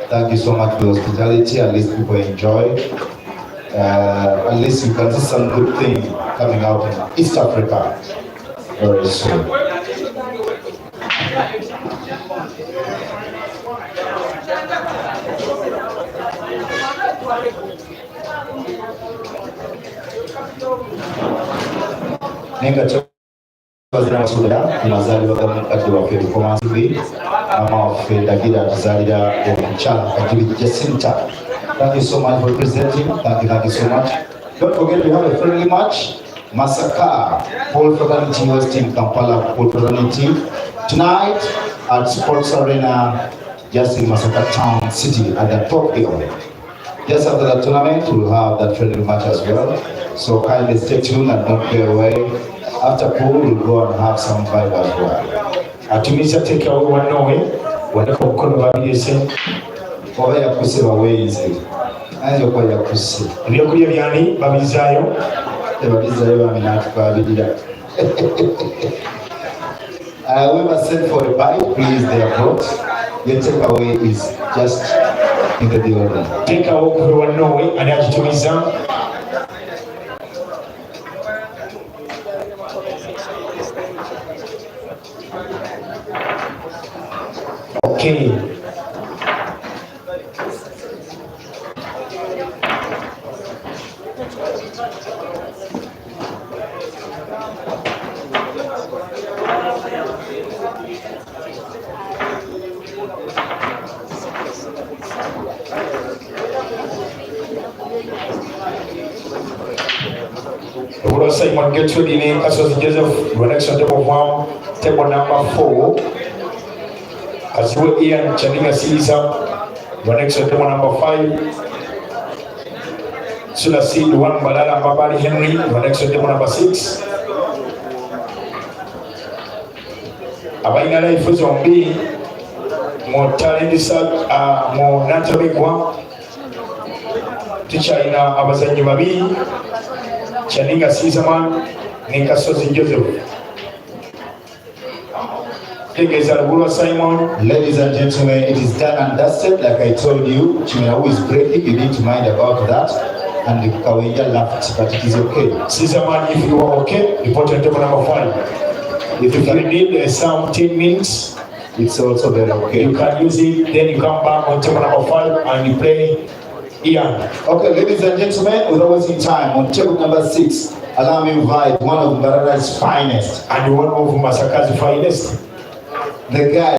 Thank you so much for the hospitality. At least people enjoy. At least you can see some good thing coming out in East Africa very soon. Thank you so much for presenting. Thank you so much. Don't forget we have a friendly match. Masaka, Paul Fraternity hosting Kampala Paul Fraternity tonight at Sports Arena, just in Masaka Town City at the Tokyo. Just after the tournament, we'll have that friendly match as well. So kindly stay tuned and don't go away. After pool, we'll go and have some vibe as well. Atumiza take away one way, wanako mkono babirese. Oba yakuse baweyize. Ayo kwa yakuse. Ebyokulya byani babizayo. Babizayo baminatubabirira. Whoever sent for a bite, please, they are brought. Your takeaway is just in the building. Take away for one way, and ajitumiza. Okay. Uro Simon gets ready in Casos Joseph, the next table one, table number 4. As well Ian Chaninga Caesar, the next table number 5. Sulasi Duan Balala Babali Henry, the next table number 6. Abaina life was on B. More talent more Natabigwa. Teacher in Abazanyi Babi. Chaninga Caesarman, Nika Sosi Joseph. Simon. Ladies and gentlemen, it is done and dusted. Like I told you, Chimera is breaking. You need to mind about that. And the Kawenja laughed, but it is okay. Caesarman, if you are okay, report on table number 5. If you need some 10 minutes, it's also very okay. You can use it, then you come back on table number 5 and you play. Yeah. Okay, ladies and gentlemen, without wasting time, on table number 6, allow me to invite one of Mbarara's finest. And one of Masaka's finest. The guy